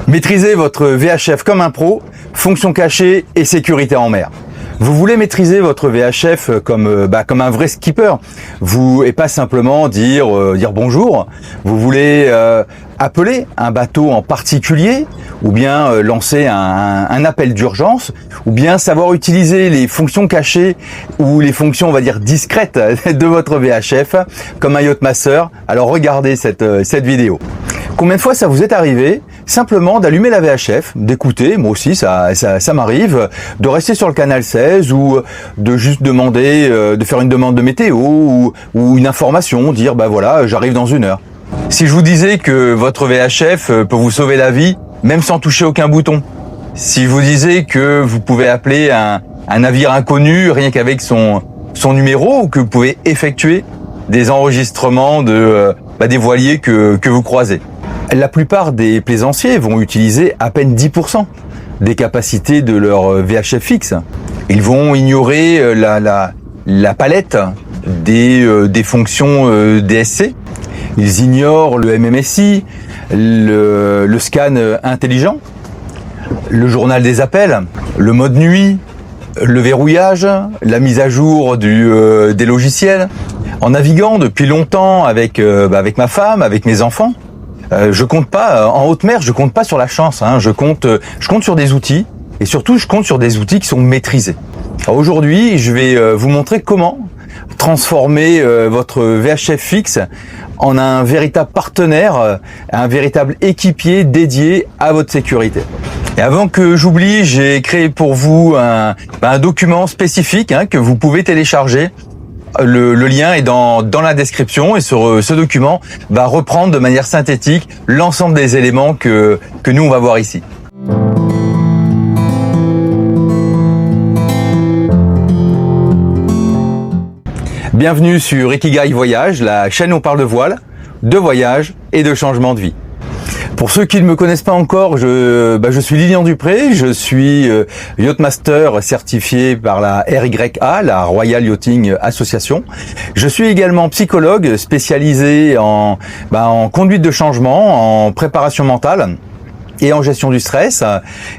Maîtrisez votre VHF comme un pro, fonction cachée et sécurité en mer. Vous voulez maîtriser votre VHF comme un vrai skipper, et pas simplement dire bonjour. Vous voulez appeler un bateau en particulier, ou bien lancer un appel d'urgence, ou bien savoir utiliser les fonctions cachées ou les fonctions, on va dire, discrètes de votre VHF comme un Yachtmaster. Alors regardez cette vidéo. Combien de fois ça vous est arrivé simplement d'allumer la VHF, d'écouter, moi aussi ça m'arrive, de rester sur le canal 16 ou de juste demander, de faire une demande de météo ou une information, dire voilà, j'arrive dans 1 heure. Si je vous disais que votre VHF peut vous sauver la vie, même sans toucher aucun bouton. Si je vous disais que vous pouvez appeler un navire inconnu rien qu'avec son numéro, ou que vous pouvez effectuer des enregistrements des voiliers que vous croisez. La plupart des plaisanciers vont utiliser à peine 10% des capacités de leur VHF fixe. Ils vont ignorer la palette des fonctions DSC. Ils ignorent le MMSI, le scan intelligent, le journal des appels, le mode nuit, le verrouillage, la mise à jour des logiciels. En naviguant depuis longtemps avec ma femme, avec mes enfants, je compte pas en haute mer, je compte pas sur la chance, je compte sur des outils, et surtout je compte sur des outils qui sont maîtrisés. Aujourd'hui, je vais vous montrer comment transformer votre VHF fixe en un véritable partenaire, un véritable équipier dédié à votre sécurité. Et avant que j'oublie, j'ai créé pour vous un document spécifique que vous pouvez télécharger. Le lien est dans la description, et ce document va reprendre de manière synthétique l'ensemble des éléments que nous on va voir ici. Bienvenue sur Ikigai Voyage, la chaîne où on parle de voile, de voyage et de changement de vie. Pour ceux qui ne me connaissent pas encore, je suis Lilian Dupré, je suis Yachtmaster certifié par la RYA, la Royal Yachting Association. Je suis également psychologue spécialisé en conduite de changement, en préparation mentale et en gestion du stress.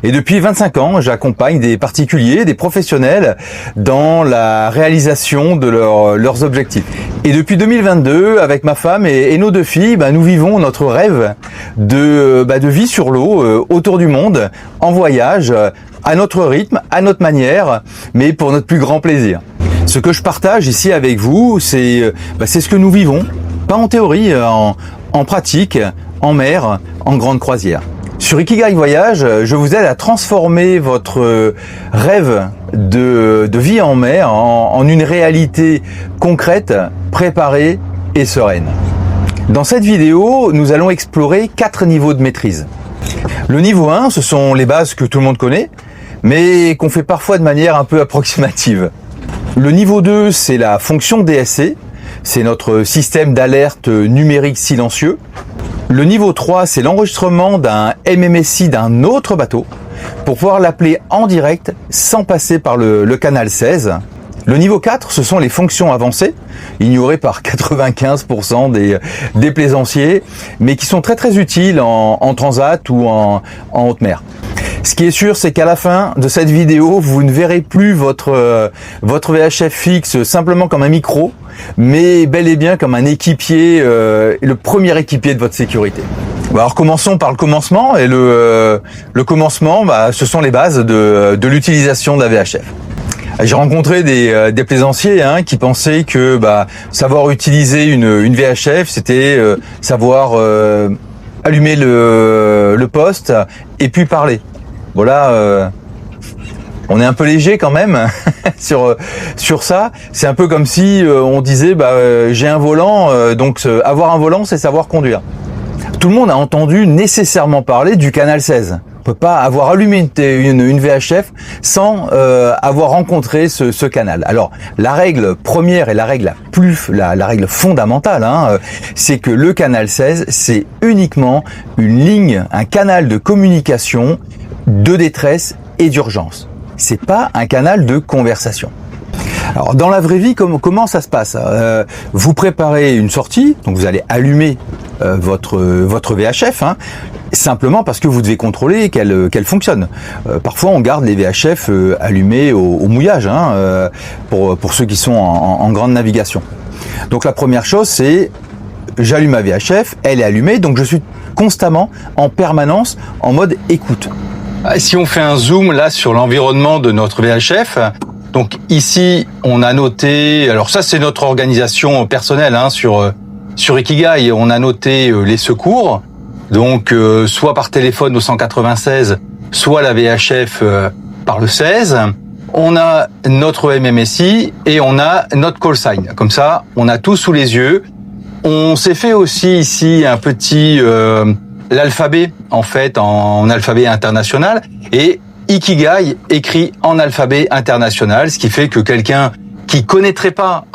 Et depuis 25 ans, j'accompagne des particuliers, des professionnels dans la réalisation de leurs objectifs. Et depuis 2022, avec ma femme et nos 2 filles, nous vivons notre rêve de vie sur l'eau, autour du monde, en voyage, à notre rythme, à notre manière, mais pour notre plus grand plaisir. Ce que je partage ici avec vous, c'est ce que nous vivons, pas en théorie, en pratique, en mer, en grande croisière. Sur Ikigai Voyage, je vous aide à transformer votre rêve de vie en mer en une réalité concrète, préparée et sereine. Dans cette vidéo, nous allons explorer 4 niveaux de maîtrise. Le niveau 1, ce sont les bases que tout le monde connaît, mais qu'on fait parfois de manière un peu approximative. Le niveau 2, c'est la fonction DSC, c'est notre système d'alerte numérique silencieux. Le niveau 3, c'est l'enregistrement d'un MMSI d'un autre bateau pour pouvoir l'appeler en direct sans passer par le canal 16. Le niveau 4, ce sont les fonctions avancées, ignorées par 95% des plaisanciers, mais qui sont très très utiles en transat ou en haute mer. Ce qui est sûr, c'est qu'à la fin de cette vidéo, vous ne verrez plus votre VHF fixe simplement comme un micro, mais bel et bien comme un équipier, le premier équipier de votre sécurité. Alors commençons par le commencement, et le commencement, ce sont les bases de l'utilisation de la VHF. J'ai rencontré des plaisanciers qui pensaient que savoir utiliser une VHF, c'était savoir allumer le poste et puis parler. Voilà, on est un peu léger quand même sur ça. C'est un peu comme si on disait j'ai un volant, donc avoir un volant, c'est savoir conduire. Tout le monde a entendu nécessairement parler du canal 16. On peut pas avoir allumé une VHF sans avoir rencontré ce canal. Alors la règle première et la règle la règle fondamentale, c'est que le canal 16, c'est uniquement une ligne, un canal de communication de détresse et d'urgence. C'est pas un canal de conversation. Alors dans la vraie vie, comment ça se passe ? Vous préparez une sortie, donc vous allez allumer votre VHF, simplement parce que vous devez contrôler qu'elle fonctionne. Parfois, on garde les VHF allumés au mouillage, hein, pour ceux qui sont en grande navigation. Donc la première chose, c'est j'allume ma VHF, elle est allumée, donc je suis constamment, en permanence, en mode écoute. Si on fait un zoom là sur l'environnement de notre VHF, donc ici on a noté, alors ça c'est notre organisation personnelle hein, sur Ikigai, on a noté les secours, donc soit par téléphone au 196, soit la VHF par le 16. On a notre MMSI et on a notre call sign. Comme ça, on a tout sous les yeux. On s'est fait aussi ici un petit l'alphabet en fait en alphabet international et Ikigai écrit en alphabet international, ce qui fait que quelqu'un qui connaîtrait pas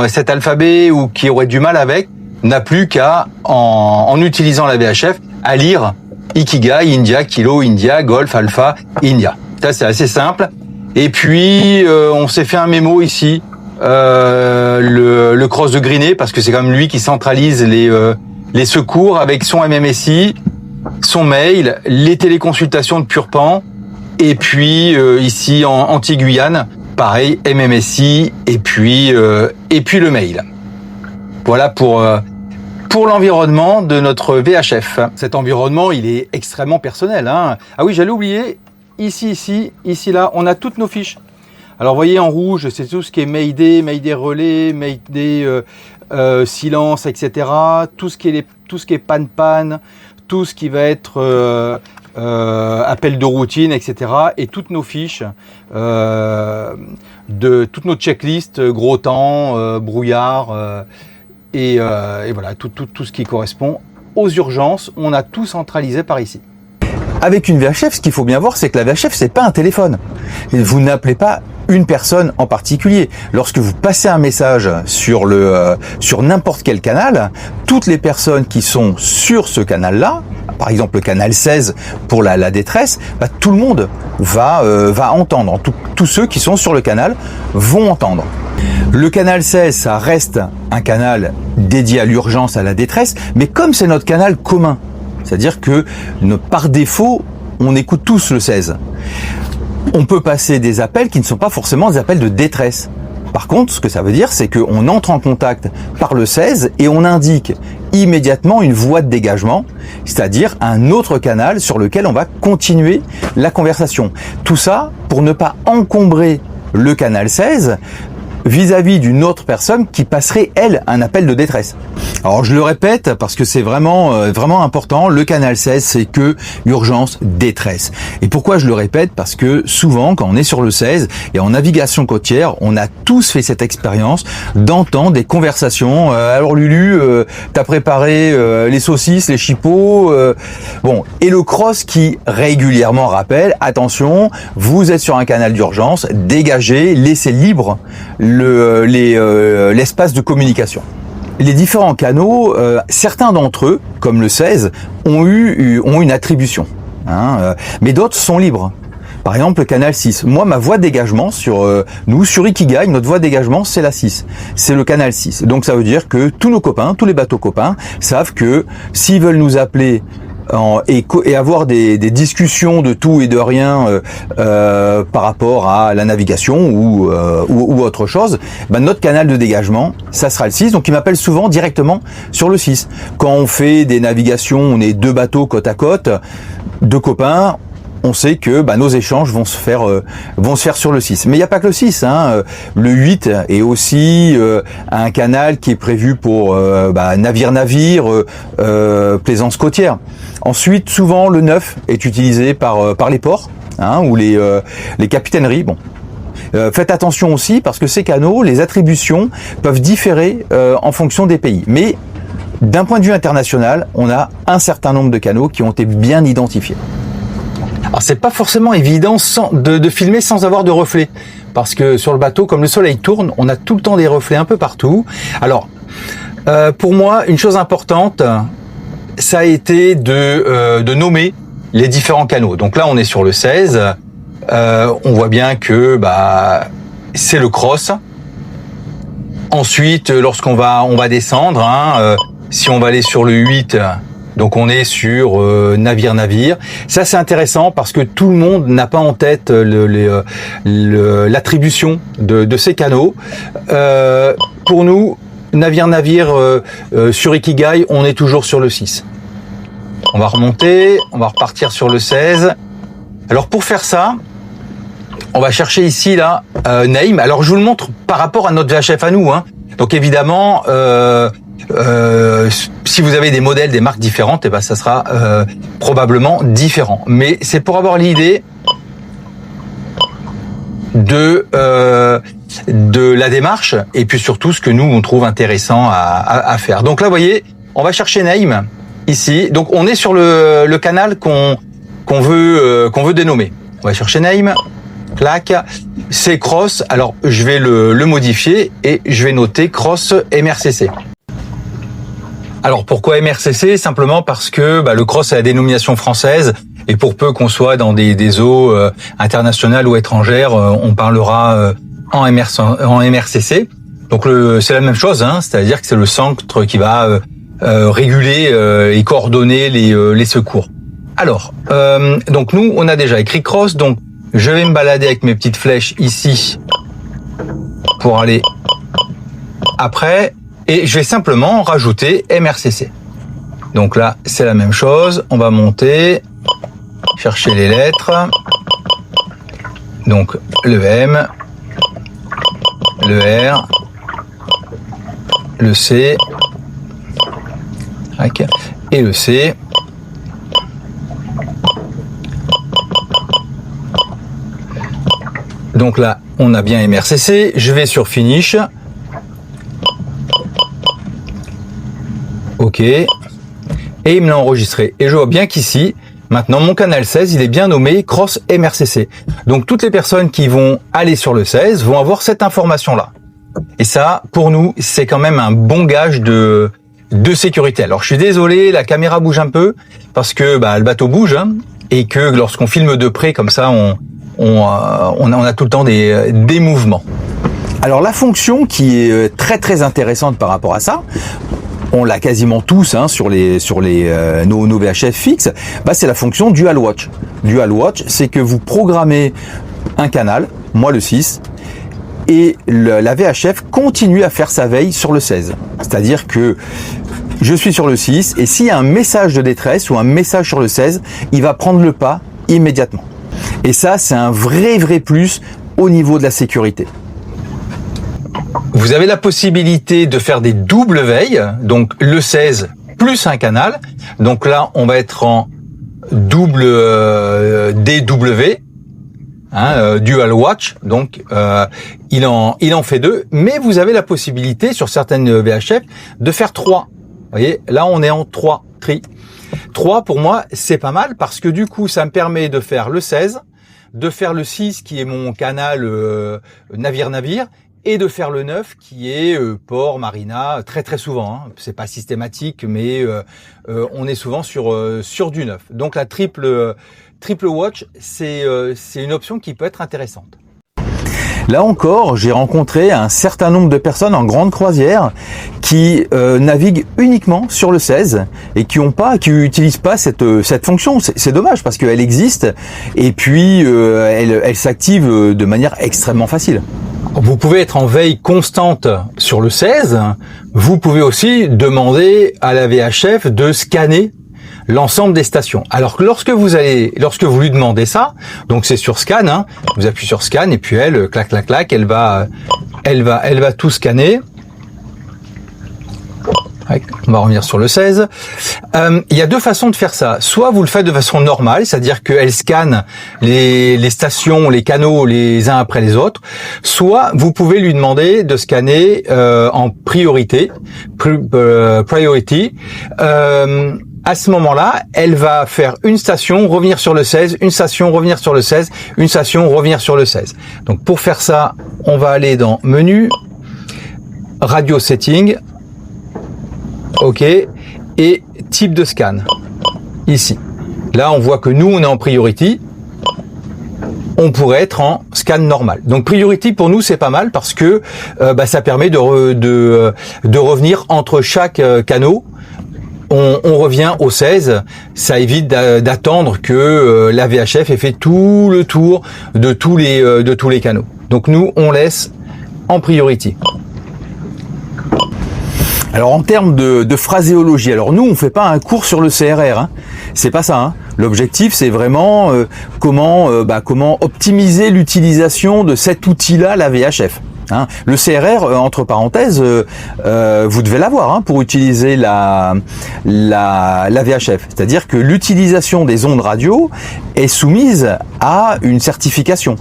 cet alphabet ou qui aurait du mal avec n'a plus qu'à en utilisant la VHF à lire Ikigai India Kilo India Golf Alpha India. Ça c'est assez simple. Et puis on s'est fait un mémo ici, le cross de Grinet, parce que c'est quand même lui qui centralise les secours avec son MMSI, son mail, les téléconsultations de Purpan, et puis ici en Anti-Guyane, pareil, MMSI, et puis le mail. Voilà pour l'environnement de notre VHF. Cet environnement, il est extrêmement personnel, hein. Ah oui, j'allais oublier. Ici, là, on a toutes nos fiches. Alors, vous voyez, en rouge, c'est tout ce qui est Mayday relais, Mayday silence, etc. Tout ce qui est panne, tout ce qui va être appel de routine, etc. Et toutes nos fiches de toutes nos checklists, gros temps, brouillard, et voilà, tout ce qui correspond aux urgences, on a tout centralisé par ici. Avec une VHF, ce qu'il faut bien voir, c'est que la VHF, c'est pas un téléphone. Vous n'appelez pas une personne en particulier. Lorsque vous passez un message sur n'importe quel canal, toutes les personnes qui sont sur ce canal-là, par exemple le canal 16 pour la détresse, tout le monde va entendre. Tous ceux qui sont sur le canal vont entendre. Le canal 16, ça reste un canal dédié à l'urgence, à la détresse, mais comme c'est notre canal commun, c'est-à-dire que par défaut, on écoute tous le 16. On peut passer des appels qui ne sont pas forcément des appels de détresse. Par contre, ce que ça veut dire, c'est qu'on entre en contact par le 16 et on indique immédiatement une voie de dégagement, c'est-à-dire un autre canal sur lequel on va continuer la conversation. Tout ça pour ne pas encombrer le canal 16 vis-à-vis d'une autre personne qui passerait, elle, un appel de détresse. Alors je le répète parce que c'est vraiment important, le canal 16 c'est que urgence, détresse. Et pourquoi je le répète? Parce que souvent quand on est sur le 16 et en navigation côtière, on a tous fait cette expérience d'entendre des conversations. Alors Lulu, t'as préparé les saucisses, les chipots, bon, et le cross qui régulièrement rappelle, attention, vous êtes sur un canal d'urgence, dégagez, laissez libre l'espace de communication. Les différents canaux, certains d'entre eux, comme le 16, ont une attribution, hein, mais d'autres sont libres. Par exemple, le canal 6. Moi, ma voie de dégagement sur Ikigai, notre voie de dégagement, c'est la 6. C'est le canal 6. Donc, ça veut dire que tous nos copains, tous les bateaux copains, savent que s'ils veulent nous appeler et avoir des discussions de tout et de rien par rapport à la navigation ou autre chose, notre canal de dégagement, ça sera le 6. Donc, ils m'appellent souvent directement sur le 6. Quand on fait des navigations, on est deux bateaux côte à côte, deux copains, on sait que nos échanges vont se faire sur le 6. Mais il n'y a pas que le 6. Hein. Le 8 est aussi un canal qui est prévu pour navire, plaisance côtière. Ensuite, souvent, le 9 est utilisé par les ports, hein, ou les capitaineries. Bon. Faites attention aussi parce que ces canaux, les attributions peuvent différer en fonction des pays. Mais d'un point de vue international, on a un certain nombre de canaux qui ont été bien identifiés. Alors c'est pas forcément évident de filmer sans avoir de reflets, parce que sur le bateau, comme le soleil tourne, on a tout le temps des reflets un peu partout. Alors pour moi, une chose importante, ça a été de nommer les différents canaux. Donc là, on est sur le 16, on voit bien que c'est le cross. Ensuite, lorsqu'on va descendre, hein, si on va aller sur le 8, Donc on est sur navire-navire. Ça c'est intéressant parce que tout le monde n'a pas en tête l'attribution de ces canaux. Pour nous, navire-navire sur Ikigai, on est toujours sur le 6. On va remonter, on va repartir sur le 16. Alors pour faire ça, on va chercher ici là Name. Alors je vous le montre par rapport à notre VHF à nous, hein. Donc évidemment, si vous avez des modèles, des marques différentes, et ben ça sera probablement différent. Mais c'est pour avoir l'idée de la démarche et puis surtout ce que nous on trouve intéressant à faire. Donc là, vous voyez, on va chercher Name ici. Donc on est sur le canal qu'on veut dénommer. On va chercher Name. Clac, c'est cross. Alors je vais le modifier et je vais noter cross MRCC. Alors pourquoi MRCC? Simplement parce que le cross est la dénomination française et pour peu qu'on soit dans des eaux internationales ou étrangères, on parlera en MRCC. Donc c'est la même chose, hein, c'est-à-dire que c'est le centre qui va réguler et coordonner les secours. Alors donc nous on a déjà écrit cross, donc je vais me balader avec mes petites flèches ici pour aller après et je vais simplement rajouter MRCC. Donc là, c'est la même chose. On va monter, chercher les lettres. Donc le M, le R, le C et le C. Donc là, on a bien MRCC. Je vais sur Finish. OK. Et il me l'a enregistré. Et je vois bien qu'ici, maintenant, mon canal 16, il est bien nommé Cross MRCC. Donc, toutes les personnes qui vont aller sur le 16 vont avoir cette information-là. Et ça, pour nous, c'est quand même un bon gage de sécurité. Alors, je suis désolé, la caméra bouge un peu parce que le bateau bouge, hein, et que lorsqu'on filme de près comme ça, on a tout le temps des mouvements. Alors la fonction qui est très très intéressante par rapport à ça, on l'a quasiment tous hein, sur nos VHF fixes, c'est la fonction Dual Watch. Dual Watch, c'est que vous programmez un canal, moi le 6, et la VHF continue à faire sa veille sur le 16. C'est-à-dire que je suis sur le 6 et s'il y a un message de détresse ou un message sur le 16, il va prendre le pas immédiatement. Et ça, c'est un vrai plus au niveau de la sécurité. Vous avez la possibilité de faire des doubles veilles, donc le 16 plus un canal. Donc là, on va être en double DW, Dual Watch. Donc il en fait 2, mais vous avez la possibilité sur certaines VHF de faire 3. Vous voyez, là on est en 3 tri. 3 pour moi, c'est pas mal parce que du coup, ça me permet de faire le 16, de faire le 6 qui est mon canal navire-navire et de faire le 9 qui est port, marina, très souvent. Hein. C'est pas systématique, mais on est souvent sur du 9. Donc la triple watch, c'est une option qui peut être intéressante. Là encore, j'ai rencontré un certain nombre de personnes en grande croisière qui naviguent uniquement sur le 16 et qui n'utilisent pas cette fonction. C'est dommage parce qu'elle existe et puis elle s'active de manière extrêmement facile. Vous pouvez être en veille constante sur le 16. Vous pouvez aussi demander à la VHF de scanner l'ensemble des stations. Alors que lorsque vous lui demandez ça, donc c'est sur scan, hein, vous appuyez sur scan et puis elle, clac, elle va tout scanner. On va revenir sur le 16. Il y a deux façons de faire ça. Soit vous le faites de façon normale, c'est-à-dire qu'elle scanne les stations, les canaux les uns après les autres. Soit vous pouvez lui demander de scanner en priority. À ce moment-là, elle va faire une station, revenir sur le 16, une station, revenir sur le 16, une station, revenir sur le 16. Donc pour faire ça, on va aller dans Menu, Radio Setting, OK, et type de scan, ici. Là, on voit que nous, on est en priority. On pourrait être en scan normal. Donc priority pour nous c'est pas mal parce que ça permet de revenir entre chaque canot on revient au 16. Ça évite d'attendre que la VHF ait fait tout le tour de tous les canaux. Donc nous, on laisse en priority. Alors en termes de phraséologie, alors nous on fait pas un cours sur le CRR, hein. C'est pas ça. Hein. L'objectif c'est vraiment comment optimiser l'utilisation de cet outil-là, la VHF. Hein. Le CRR, entre parenthèses, vous devez l'avoir pour utiliser la VHF. C'est-à-dire que l'utilisation des ondes radio est soumise à une certification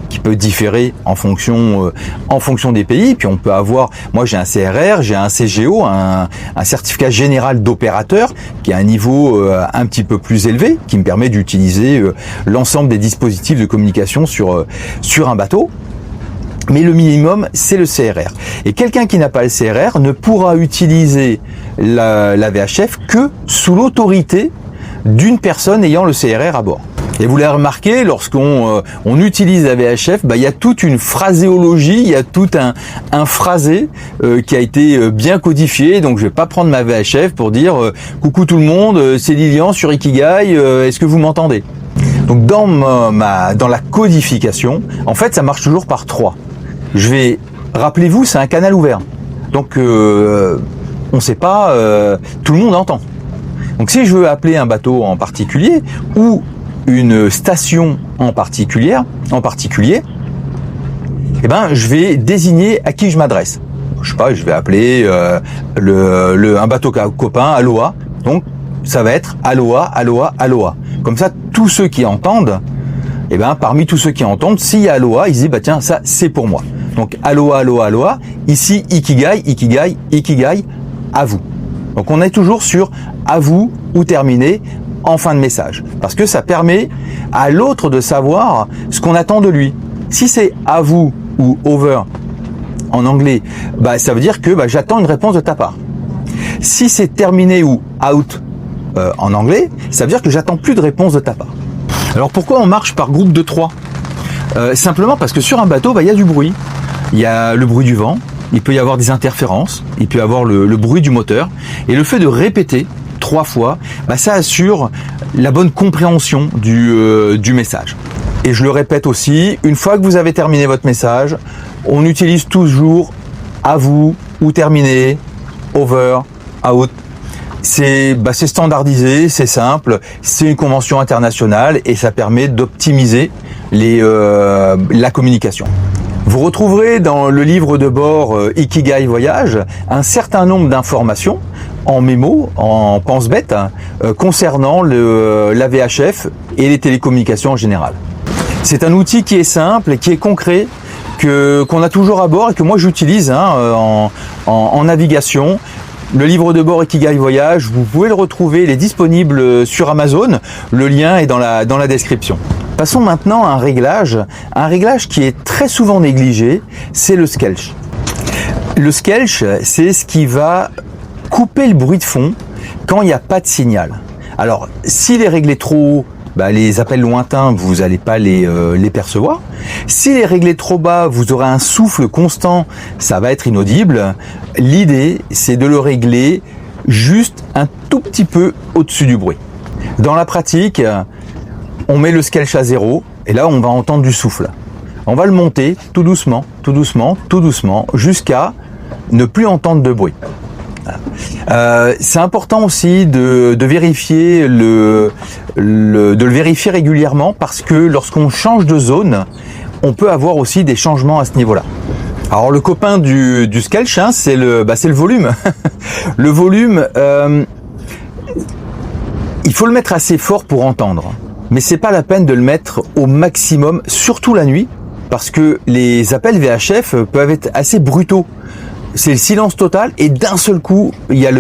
qui peut différer en fonction des pays. Puis on peut avoir, moi j'ai un CRR, j'ai un CGO, un certificat général d'opérateur qui a un niveau un petit peu plus élevé, qui me permet d'utiliser l'ensemble des dispositifs de communication sur un bateau. Mais le minimum, c'est le CRR. Et quelqu'un qui n'a pas le CRR ne pourra utiliser la VHF que sous l'autorité d'une personne ayant le CRR à bord. Et vous l'avez remarqué, lorsqu'on utilise la VHF, il y a toute une phraséologie, il y a tout un phrasé qui a été bien codifié. Donc je vais pas prendre ma VHF pour dire coucou tout le monde, c'est Lilian sur Ikigai, est-ce que vous m'entendez? Donc dans la codification, en fait ça marche toujours par 3. Rappelez-vous, c'est un canal ouvert. Donc on sait pas, tout le monde entend. Donc si je veux appeler un bateau en particulier ou une station en particulier, je vais désigner à qui je m'adresse. Je sais pas, je vais appeler un bateau copain, Aloha. Donc ça va être Aloha, Aloha, Aloha. Comme ça, tous ceux qui entendent, parmi tous ceux qui entendent, s'il y a Aloha, ils se disent tiens, ça c'est pour moi. Donc Aloha, Aloha, Aloha. Ici Ikigai, Ikigai, Ikigai, à vous. Donc on est toujours sur à vous ou terminé en fin de message. Parce que ça permet à l'autre de savoir ce qu'on attend de lui. Si c'est à vous ou over en anglais, ça veut dire que j'attends une réponse de ta part. Si c'est terminé ou out en anglais, ça veut dire que j'attends plus de réponse de ta part. Alors pourquoi on marche par groupe de 3 ? Simplement parce que sur un bateau, il y a du bruit. Il y a le bruit du vent, il peut y avoir des interférences, il peut y avoir le bruit du moteur. Et le fait de répéter 3 fois, ça assure la bonne compréhension du message. Et je le répète aussi, une fois que vous avez terminé votre message, on utilise toujours à vous ou terminé, over, out. C'est standardisé, c'est simple, c'est une convention internationale et ça permet d'optimiser la communication. Vous retrouverez dans le livre de bord Ikigai Voyage un certain nombre d'informations en mémo, en pense-bête, concernant la VHF et les télécommunications en général. C'est un outil qui est simple et qui est concret, qu'on a toujours à bord et que moi j'utilise en navigation. Le livre de bord Ikigai Voyage, vous pouvez le retrouver, il est disponible sur Amazon. Le lien est dans la description. Passons maintenant à un réglage qui est très souvent négligé, c'est le squelch. Le squelch, c'est ce qui va couper le bruit de fond quand il n'y a pas de signal. Alors, s'il est réglé trop haut, les appels lointains, vous n'allez pas les percevoir. S'il est réglé trop bas, vous aurez un souffle constant, ça va être inaudible. L'idée, c'est de le régler juste un tout petit peu au-dessus du bruit. Dans la pratique, on met le squelch à 0 et là, on va entendre du souffle. On va le monter tout doucement, tout doucement, tout doucement, jusqu'à ne plus entendre de bruit. C'est important aussi de vérifier de le vérifier régulièrement parce que lorsqu'on change de zone, on peut avoir aussi des changements à ce niveau-là. Alors le copain du squelch, c'est le volume. Le volume, il faut le mettre assez fort pour entendre, mais c'est pas la peine de le mettre au maximum, surtout la nuit, parce que les appels VHF peuvent être assez brutaux. C'est le silence total et d'un seul coup, il y a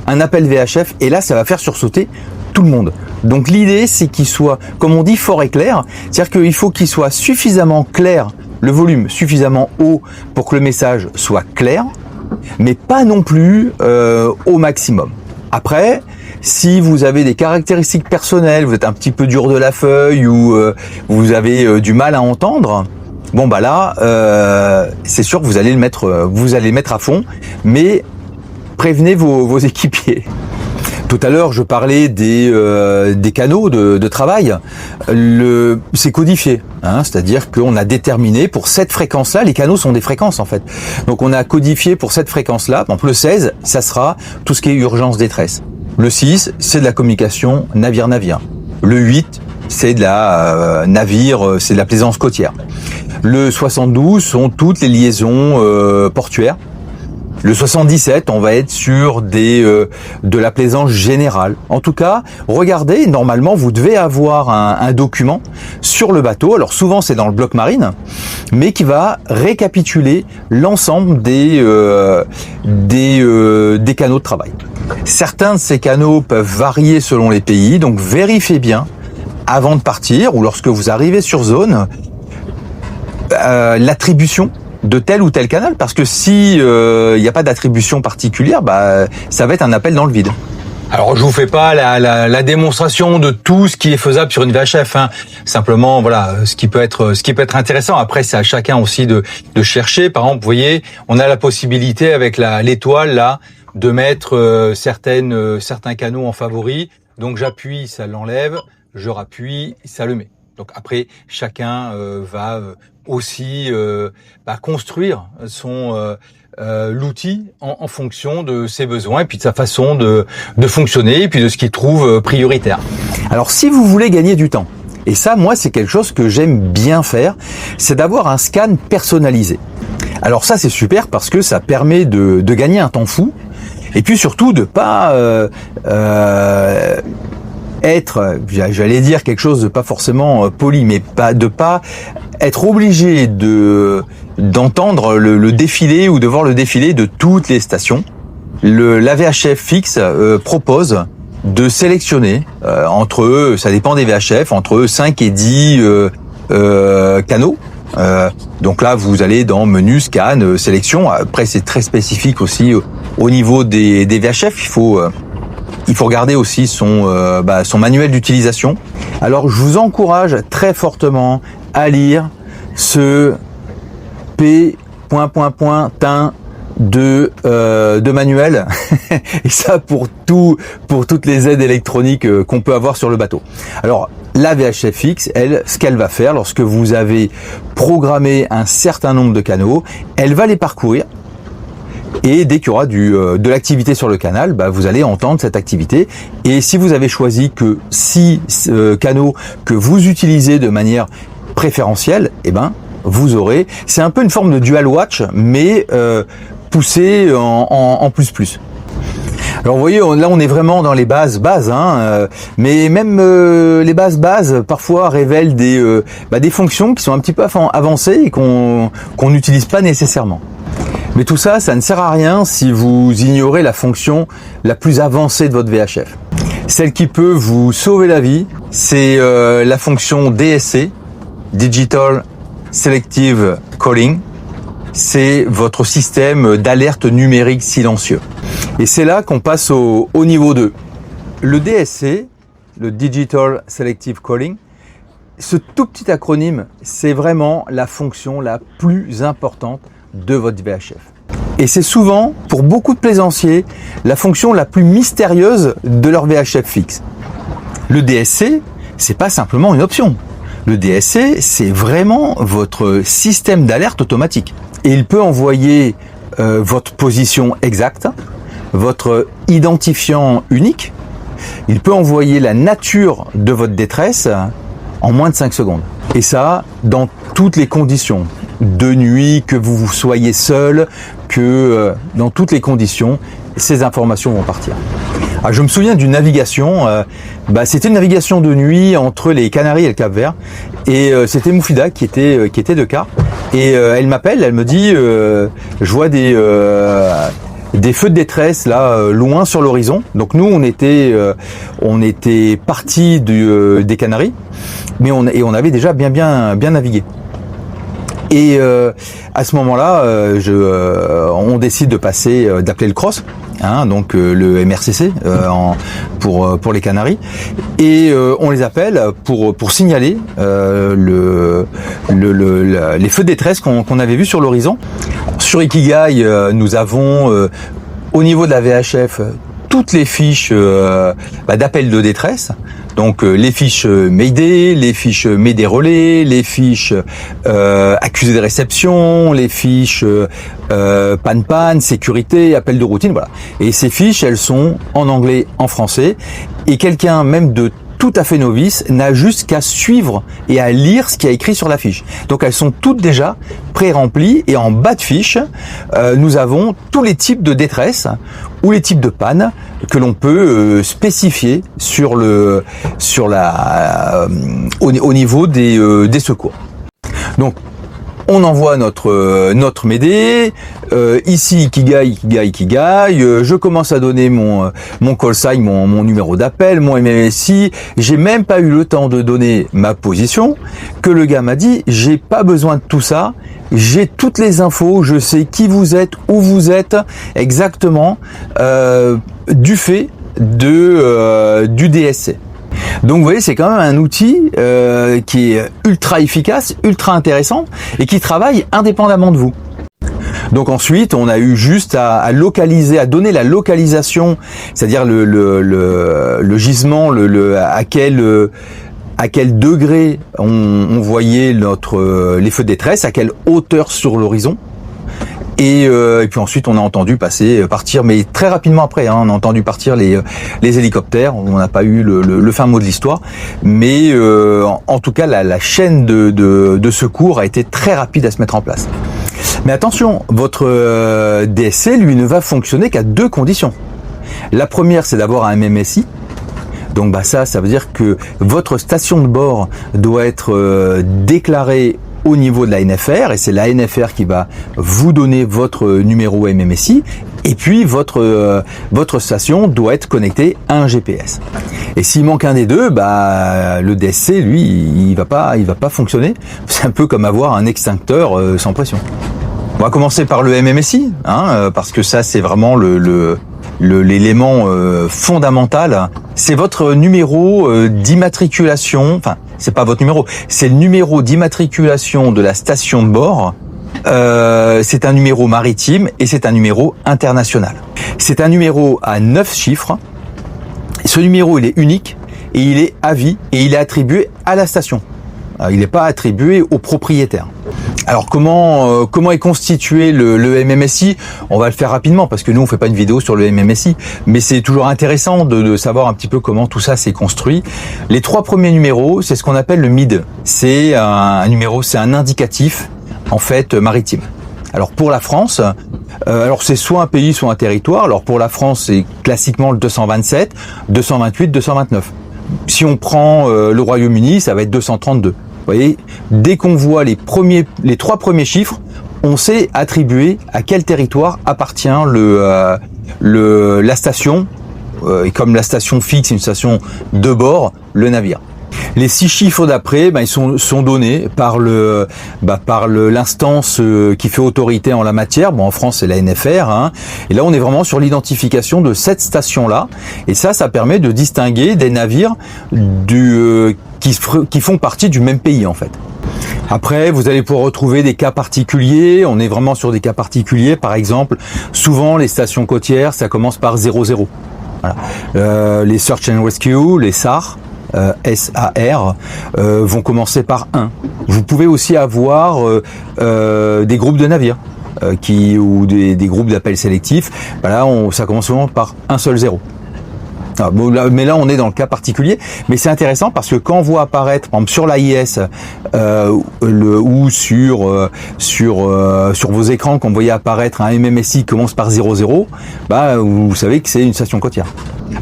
un appel VHF et là, ça va faire sursauter tout le monde. Donc l'idée, c'est qu'il soit, comme on dit, fort et clair. C'est-à-dire qu'il faut qu'il soit suffisamment clair, le volume suffisamment haut pour que le message soit clair, mais pas non plus au maximum. Après, si vous avez des caractéristiques personnelles, vous êtes un petit peu dur de la feuille ou vous avez du mal à entendre, c'est sûr que vous allez le mettre à fond, mais prévenez vos équipiers. Tout à l'heure, je parlais des canaux de travail. C'est codifié, hein, c'est-à-dire qu'on a déterminé pour cette fréquence-là, les canaux sont des fréquences en fait. Donc on a codifié pour cette fréquence-là. Par exemple, le 16, ça sera tout ce qui est urgence détresse. Le 6, c'est de la communication navire-navire. Le 8, c'est de la c'est de la plaisance côtière. Le 72 sont toutes les liaisons portuaires. Le 77, on va être sur de la plaisance générale. En tout cas, regardez, normalement, vous devez avoir un document sur le bateau. Alors souvent, c'est dans le bloc marine, mais qui va récapituler l'ensemble des canaux de travail. Certains de ces canaux peuvent varier selon les pays, donc vérifiez bien avant de partir ou lorsque vous arrivez sur zone l'attribution de tel ou tel canal, parce que si il n'y a pas d'attribution particulière, ça va être un appel dans le vide. Alors je vous fais pas la démonstration de tout ce qui est faisable sur une VHF, hein. Simplement voilà ce qui peut être intéressant. Après c'est à chacun aussi de chercher. Par exemple, vous voyez, on a la possibilité avec l'étoile là de mettre certains canaux en favori. Donc j'appuie, ça l'enlève, je rappuie, ça le met. Donc après chacun va aussi construire l'outil en fonction de ses besoins et puis de sa façon de fonctionner et puis de ce qu'il trouve prioritaire. Alors si vous voulez gagner du temps, et ça moi c'est quelque chose que j'aime bien faire, c'est d'avoir un scan personnalisé. Alors ça c'est super parce que ça permet de gagner un temps fou et puis surtout de pas être, j'allais dire quelque chose de pas forcément poli, mais de pas être obligé d'entendre le défilé ou de voir le défilé de toutes les stations. La VHF fixe propose de sélectionner ça dépend des VHF, entre 5 et 10 canaux. Donc là, vous allez dans menu, scan, sélection. Après, c'est très spécifique aussi au niveau des VHF. Il faut regarder aussi son manuel d'utilisation. Alors, je vous encourage très fortement à lire ce P.teint de manuel et ça pour toutes les aides électroniques qu'on peut avoir sur le bateau. Alors, la VHF-X, elle, ce qu'elle va faire lorsque vous avez programmé un certain nombre de canaux, elle va les parcourir. Et dès qu'il y aura de l'activité sur le canal, vous allez entendre cette activité. Et si vous avez choisi que 6 canaux que vous utilisez de manière préférentielle, vous aurez... C'est un peu une forme de dual watch, mais poussé en plus. Alors vous voyez, là on est vraiment dans les bases, mais même les bases parfois révèlent des fonctions qui sont un petit peu avancées et qu'on n'utilise pas nécessairement. Mais tout ça, ça ne sert à rien si vous ignorez la fonction la plus avancée de votre VHF. Celle qui peut vous sauver la vie, c'est la fonction DSC, Digital Selective Calling. C'est votre système d'alerte numérique silencieux. Et c'est là qu'on passe au niveau 2. Le DSC, le Digital Selective Calling, ce tout petit acronyme, c'est vraiment la fonction la plus importante de votre VHF. Et c'est souvent, pour beaucoup de plaisanciers, la fonction la plus mystérieuse de leur VHF fixe. Le DSC, c'est pas simplement une option. Le DSC, c'est vraiment votre système d'alerte automatique. Et il peut envoyer votre position exacte, votre identifiant unique. Il peut envoyer la nature de votre détresse en moins de 5 secondes. Et ça, dans toutes les conditions. De nuit, que vous soyez seul, que dans toutes les conditions, ces informations vont partir. Alors, je me souviens d'une navigation, c'était une navigation de nuit entre les Canaries et le Cap-Vert, et c'était Moufida qui était de quart, et elle m'appelle, elle me dit, je vois des feux de détresse là loin sur l'horizon. Donc nous on était partis des Canaries, mais on avait déjà bien navigué. Et à ce moment-là, on décide d'appeler le CROSS, donc le MRCC pour les Canaries, et on les appelle pour signaler les feux de détresse qu'on avait vus sur l'horizon. Sur Ikigai, nous avons au niveau de la VHF toutes les fiches d'appel de détresse. Donc les fiches Mayday, les fiches Mayday Relais, les fiches accusés de réception, les fiches panne, sécurité, appel de routine, voilà. Et ces fiches, elles sont en anglais, en français, et quelqu'un même de tout à fait novice n'a juste qu'à suivre et à lire ce qui est écrit sur la fiche. Donc elles sont toutes déjà pré-remplies, et en bas de fiche, nous avons tous les types de détresse ou les types de panne que l'on peut spécifier au niveau des secours. Donc on envoie notre Mayday, ici Ikigai, je commence à donner mon call sign, mon numéro d'appel, mon MMSI, j'ai même pas eu le temps de donner ma position, que le gars m'a dit, j'ai pas besoin de tout ça, j'ai toutes les infos, je sais qui vous êtes, où vous êtes, exactement, du fait du DSC. Donc vous voyez, c'est quand même un outil qui est ultra efficace, ultra intéressant et qui travaille indépendamment de vous. Donc ensuite, on a eu juste à localiser, à donner la localisation, c'est-à-dire le gisement, à quel degré on voyait les feux de détresse, à quelle hauteur sur l'horizon. Et puis ensuite, on a entendu partir, mais très rapidement après, on a entendu partir les hélicoptères. On n'a pas eu le fin mot de l'histoire, mais en tout cas, la chaîne de secours a été très rapide à se mettre en place. Mais attention, votre DSC, lui, ne va fonctionner qu'à 2 conditions. La première, c'est d'avoir un MMSI. Donc ça veut dire que votre station de bord doit être déclarée au niveau de la NFR, et c'est la NFR qui va vous donner votre numéro MMSI, et puis votre station doit être connectée à un GPS. Et s'il manque un des deux, le DSC, lui, il va pas fonctionner. C'est un peu comme avoir un extincteur sans pression. On va commencer par le MMSI, parce que ça, c'est vraiment l'élément fondamental. C'est votre numéro d'immatriculation, enfin, c'est pas votre numéro, c'est le numéro d'immatriculation de la station de bord. C'est un numéro maritime et c'est un numéro international. C'est un numéro à 9 chiffres. Ce numéro, il est unique et il est à vie et il est attribué à la station. Il n'est pas attribué au propriétaire. Alors comment est constitué le MMSI? On va le faire rapidement parce que nous on fait pas une vidéo sur le MMSI, mais c'est toujours intéressant de savoir un petit peu comment tout ça s'est construit. Les 3 premiers numéros, c'est ce qu'on appelle le MID. C'est un numéro, c'est un indicatif en fait maritime. Alors pour la France, alors c'est soit un pays, soit un territoire. Alors pour la France, c'est classiquement le 227, 228, 229. Si on prend le Royaume-Uni, ça va être 232. Vous voyez, dès qu'on voit les 3 premiers chiffres, on sait attribuer à quel territoire appartient la station, et comme la station fixe, une station de bord, le navire. Les 6 chiffres d'après, ils sont donnés par l'instance qui fait autorité en la matière. Bon, en France, c'est la NFR. Et là, on est vraiment sur l'identification de cette station-là. Et ça permet de distinguer des navires qui font partie du même pays, en fait. Après, vous allez pouvoir retrouver des cas particuliers. On est vraiment sur des cas particuliers. Par exemple, souvent, les stations côtières, ça commence par 00. Voilà. Les Search and Rescue, les SAR, SAR, vont commencer par 1. Vous pouvez aussi avoir des groupes de navires ou des groupes d'appels sélectifs. Là, ça commence souvent par un seul 0. Mais là, on est dans le cas particulier. Mais c'est intéressant parce que quand on voit apparaître, par exemple, sur l'AIS ou sur vos écrans, quand vous voyez apparaître un MMSI qui commence par 00, vous savez que c'est une station côtière.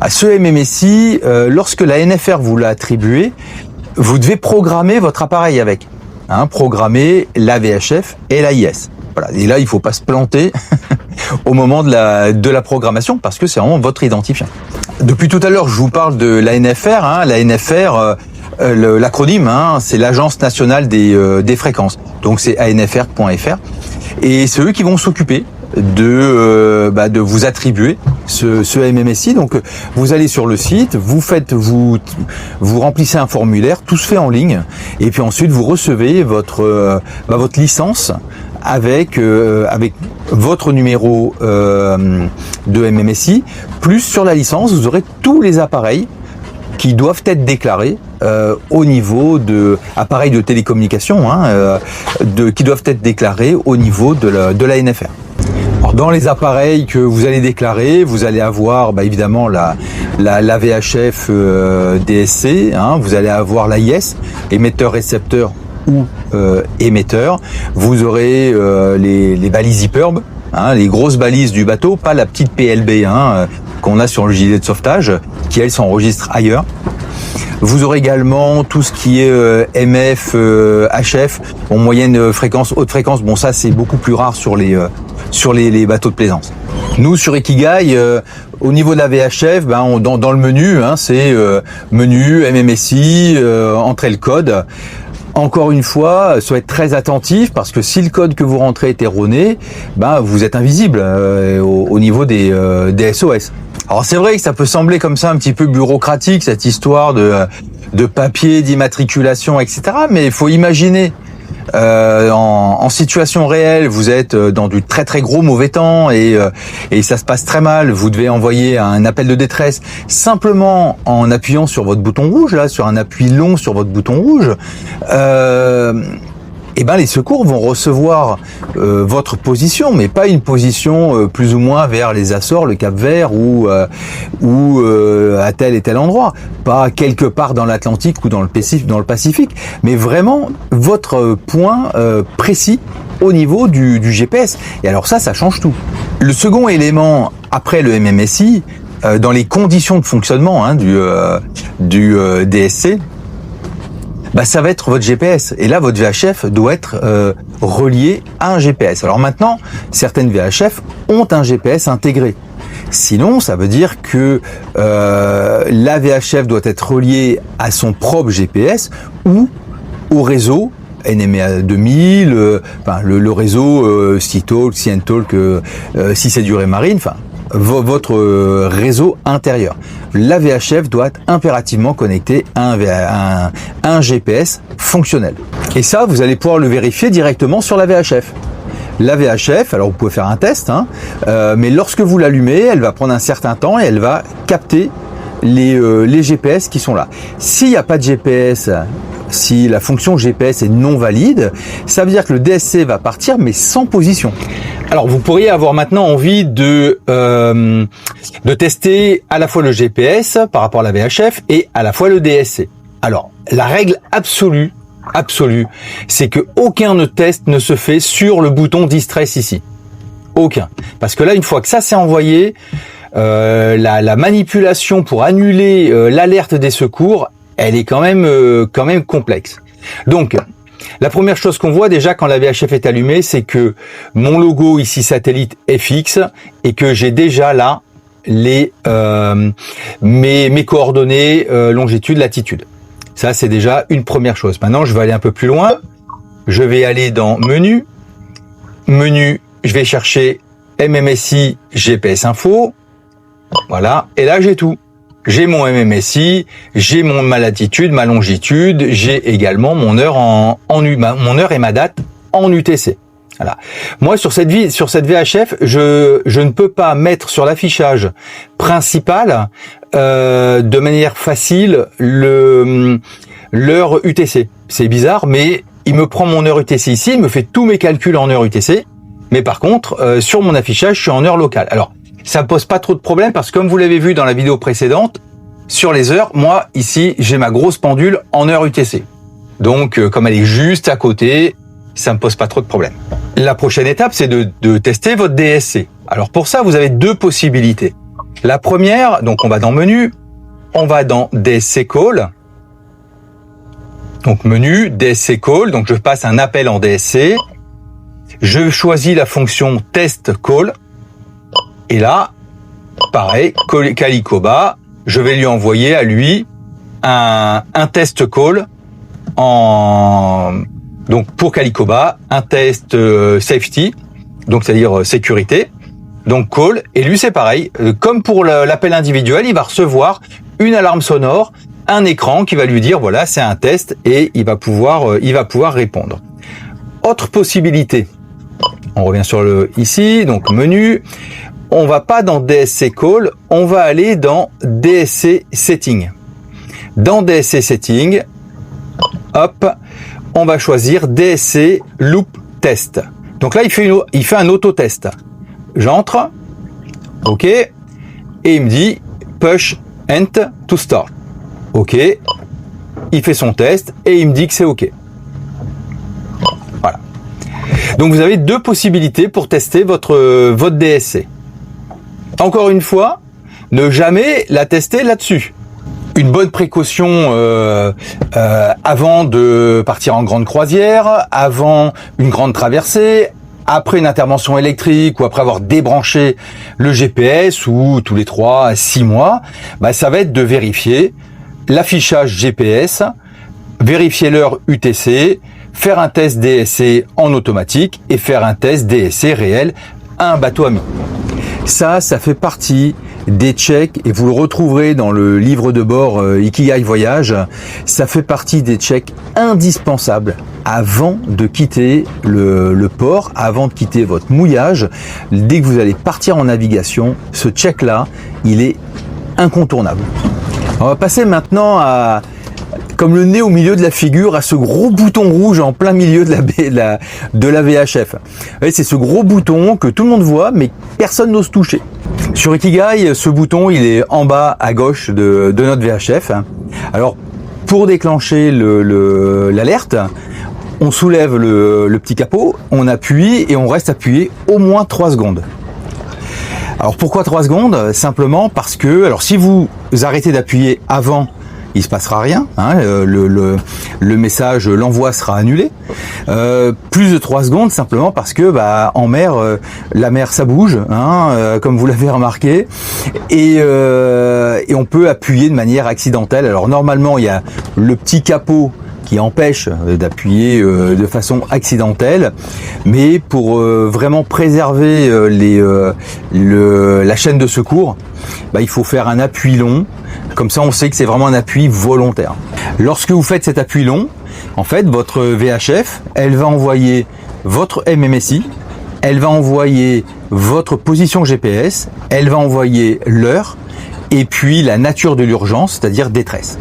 À ce MMSI, lorsque la NFR vous l'a attribué, vous devez programmer votre appareil avec. Programmer la VHF et l'AIS. Voilà. Et là, il faut pas se planter au moment de la programmation parce que c'est vraiment votre identifiant. Depuis tout à l'heure, je vous parle de la NFR. La NFR, l'acronyme, c'est l'Agence nationale des fréquences. Donc c'est anfr.fr. Et c'est eux qui vont s'occuper de vous attribuer ce MMSI. Donc vous allez sur le site, vous remplissez un formulaire, tout se fait en ligne, et puis ensuite vous recevez votre licence avec votre numéro de MMSI, plus sur la licence, vous aurez tous les appareils qui doivent être déclarés au niveau de appareils de télécommunication, qui doivent être déclarés au niveau de la NFR. Alors, dans les appareils que vous allez déclarer, vous allez avoir évidemment la VHF DSC, vous allez avoir l'AIS, émetteur-récepteur ou émetteur. Vous aurez les balises EPIRB, les grosses balises du bateau, pas la petite PLB qu'on a sur le gilet de sauvetage, qui elle s'enregistre ailleurs. Vous aurez également tout ce qui est MF, HF, en moyenne fréquence, haute fréquence. Bon, ça c'est beaucoup plus rare sur les bateaux de plaisance. Nous sur Ikigai, au niveau de la VHF, dans le menu, c'est menu, MMSI, entrez le code. Encore une fois, soyez très attentif parce que si le code que vous rentrez est erroné, vous êtes invisible au niveau des SOS. Alors c'est vrai que ça peut sembler comme ça un petit peu bureaucratique, cette histoire de papier, d'immatriculation, etc. Mais il faut imaginer, en situation réelle, vous êtes dans du très très gros mauvais temps et ça se passe très mal. Vous devez envoyer un appel de détresse simplement en appuyant sur votre bouton rouge, là, sur un appui long sur votre bouton rouge. Les secours vont recevoir votre position, mais pas une position plus ou moins vers les Açores, le Cap-Vert ou à tel et tel endroit, pas quelque part dans l'Atlantique ou dans le Pacifique, mais vraiment votre point précis au niveau du GPS. Et alors ça change tout. Le second élément après le MMSI, dans les conditions de fonctionnement du DSC, ça va être votre GPS. Et là, votre VHF doit être relié à un GPS. Alors maintenant, certaines VHF ont un GPS intégré. Sinon, ça veut dire que la VHF doit être reliée à son propre GPS ou au réseau NMEA 2000, le réseau SeaTalk, CNTalk, si c'est du Raymarine, votre réseau intérieur. La VHF doit être impérativement connectée à un GPS fonctionnel. Et ça, vous allez pouvoir le vérifier directement sur la VHF. La VHF, alors vous pouvez faire un test, mais lorsque vous l'allumez, elle va prendre un certain temps et elle va capter les GPS qui sont là. S'il n'y a pas de GPS, si la fonction GPS est non valide, ça veut dire que le DSC va partir mais sans position. Alors vous pourriez avoir maintenant envie de tester à la fois le GPS par rapport à la VHF et à la fois le DSC. Alors la règle absolue, c'est que aucun test ne se fait sur le bouton Distress ici. Aucun. Parce que là, une fois que ça s'est envoyé, la manipulation pour annuler l'alerte des secours, elle est quand même complexe. Donc, la première chose qu'on voit déjà quand la VHF est allumée, c'est que mon logo ici satellite est fixe et que j'ai déjà là mes coordonnées longitude, latitude. Ça, c'est déjà une première chose. Maintenant, je vais aller un peu plus loin. Je vais aller dans Menu. Menu, je vais chercher MMSI GPS Info. Voilà. Et là, j'ai tout. J'ai mon MMSI, j'ai ma latitude, ma longitude, j'ai également mon heure mon heure et ma date en UTC. Voilà. Moi, sur cette VHF, je ne peux pas mettre sur l'affichage principal de manière facile l'heure UTC. C'est bizarre, mais il me prend mon heure UTC ici, il me fait tous mes calculs en heure UTC, mais par contre, sur mon affichage, je suis en heure locale. Alors, ça pose pas trop de problème parce que comme vous l'avez vu dans la vidéo précédente, sur les heures, moi, ici, j'ai ma grosse pendule en heure UTC. Donc, comme elle est juste à côté, ça me pose pas trop de problème. La prochaine étape, c'est de tester votre DSC. Alors pour ça, vous avez deux possibilités. La première, donc on va dans Menu, on va dans DSC Call. Donc Menu, DSC Call, donc je passe un appel en DSC. Je choisis la fonction Test Call. Et là, pareil, Calicoba, je vais lui envoyer à lui un test call donc pour Calicoba, un test safety, donc c'est-à-dire sécurité, donc call, et lui c'est pareil, comme pour l'appel individuel, il va recevoir une alarme sonore, un écran qui va lui dire voilà c'est un test et il va pouvoir répondre. Autre possibilité, On revient sur le ici, donc menu. On va pas dans DSC Call, on va aller dans DSC Setting. Dans DSC Setting, hop, on va choisir DSC Loop Test. Donc là, il fait un auto-test. J'entre, OK, et il me dit Push Enter to Start. OK, il fait son test et il me dit que c'est OK. Voilà. Donc vous avez deux possibilités pour tester votre DSC. Encore une fois, ne jamais la tester là-dessus. Une bonne précaution avant de partir en grande croisière, avant une grande traversée, après une intervention électrique ou après avoir débranché le GPS ou tous les 3 à 6 mois, ça va être de vérifier l'affichage GPS, vérifier l'heure UTC, faire un test DSC en automatique et faire un test DSC réel à un bateau ami. Ça fait partie des checks, et vous le retrouverez dans le livre de bord Ikigai Voyage, ça fait partie des checks indispensables avant de quitter le port, avant de quitter votre mouillage. Dès que vous allez partir en navigation, ce check-là, il est incontournable. On va passer maintenant à, comme le nez au milieu de la figure, à ce gros bouton rouge en plein milieu de la VHF. C'est ce gros bouton que tout le monde voit, mais personne n'ose toucher. Sur Ikigai, ce bouton, il est en bas à gauche de notre VHF. Alors, pour déclencher l'alerte, on soulève le petit capot, on appuie et on reste appuyé au moins 3 secondes. Alors, pourquoi 3 secondes? Simplement parce que, alors si vous arrêtez d'appuyer avant, il se passera rien, hein, le message, l'envoi sera annulé. Plus de 3 secondes simplement parce que en mer, la mer ça bouge, hein, comme vous l'avez remarqué, et on peut appuyer de manière accidentelle. Alors normalement il y a le petit capot qui empêche d'appuyer de façon accidentelle, mais pour vraiment préserver la chaîne de secours, il faut faire un appui long. Comme ça, on sait que c'est vraiment un appui volontaire. Lorsque vous faites cet appui long, en fait, votre VHF, elle va envoyer votre MMSI, elle va envoyer votre position GPS, elle va envoyer l'heure et puis la nature de l'urgence, c'est-à-dire détresse.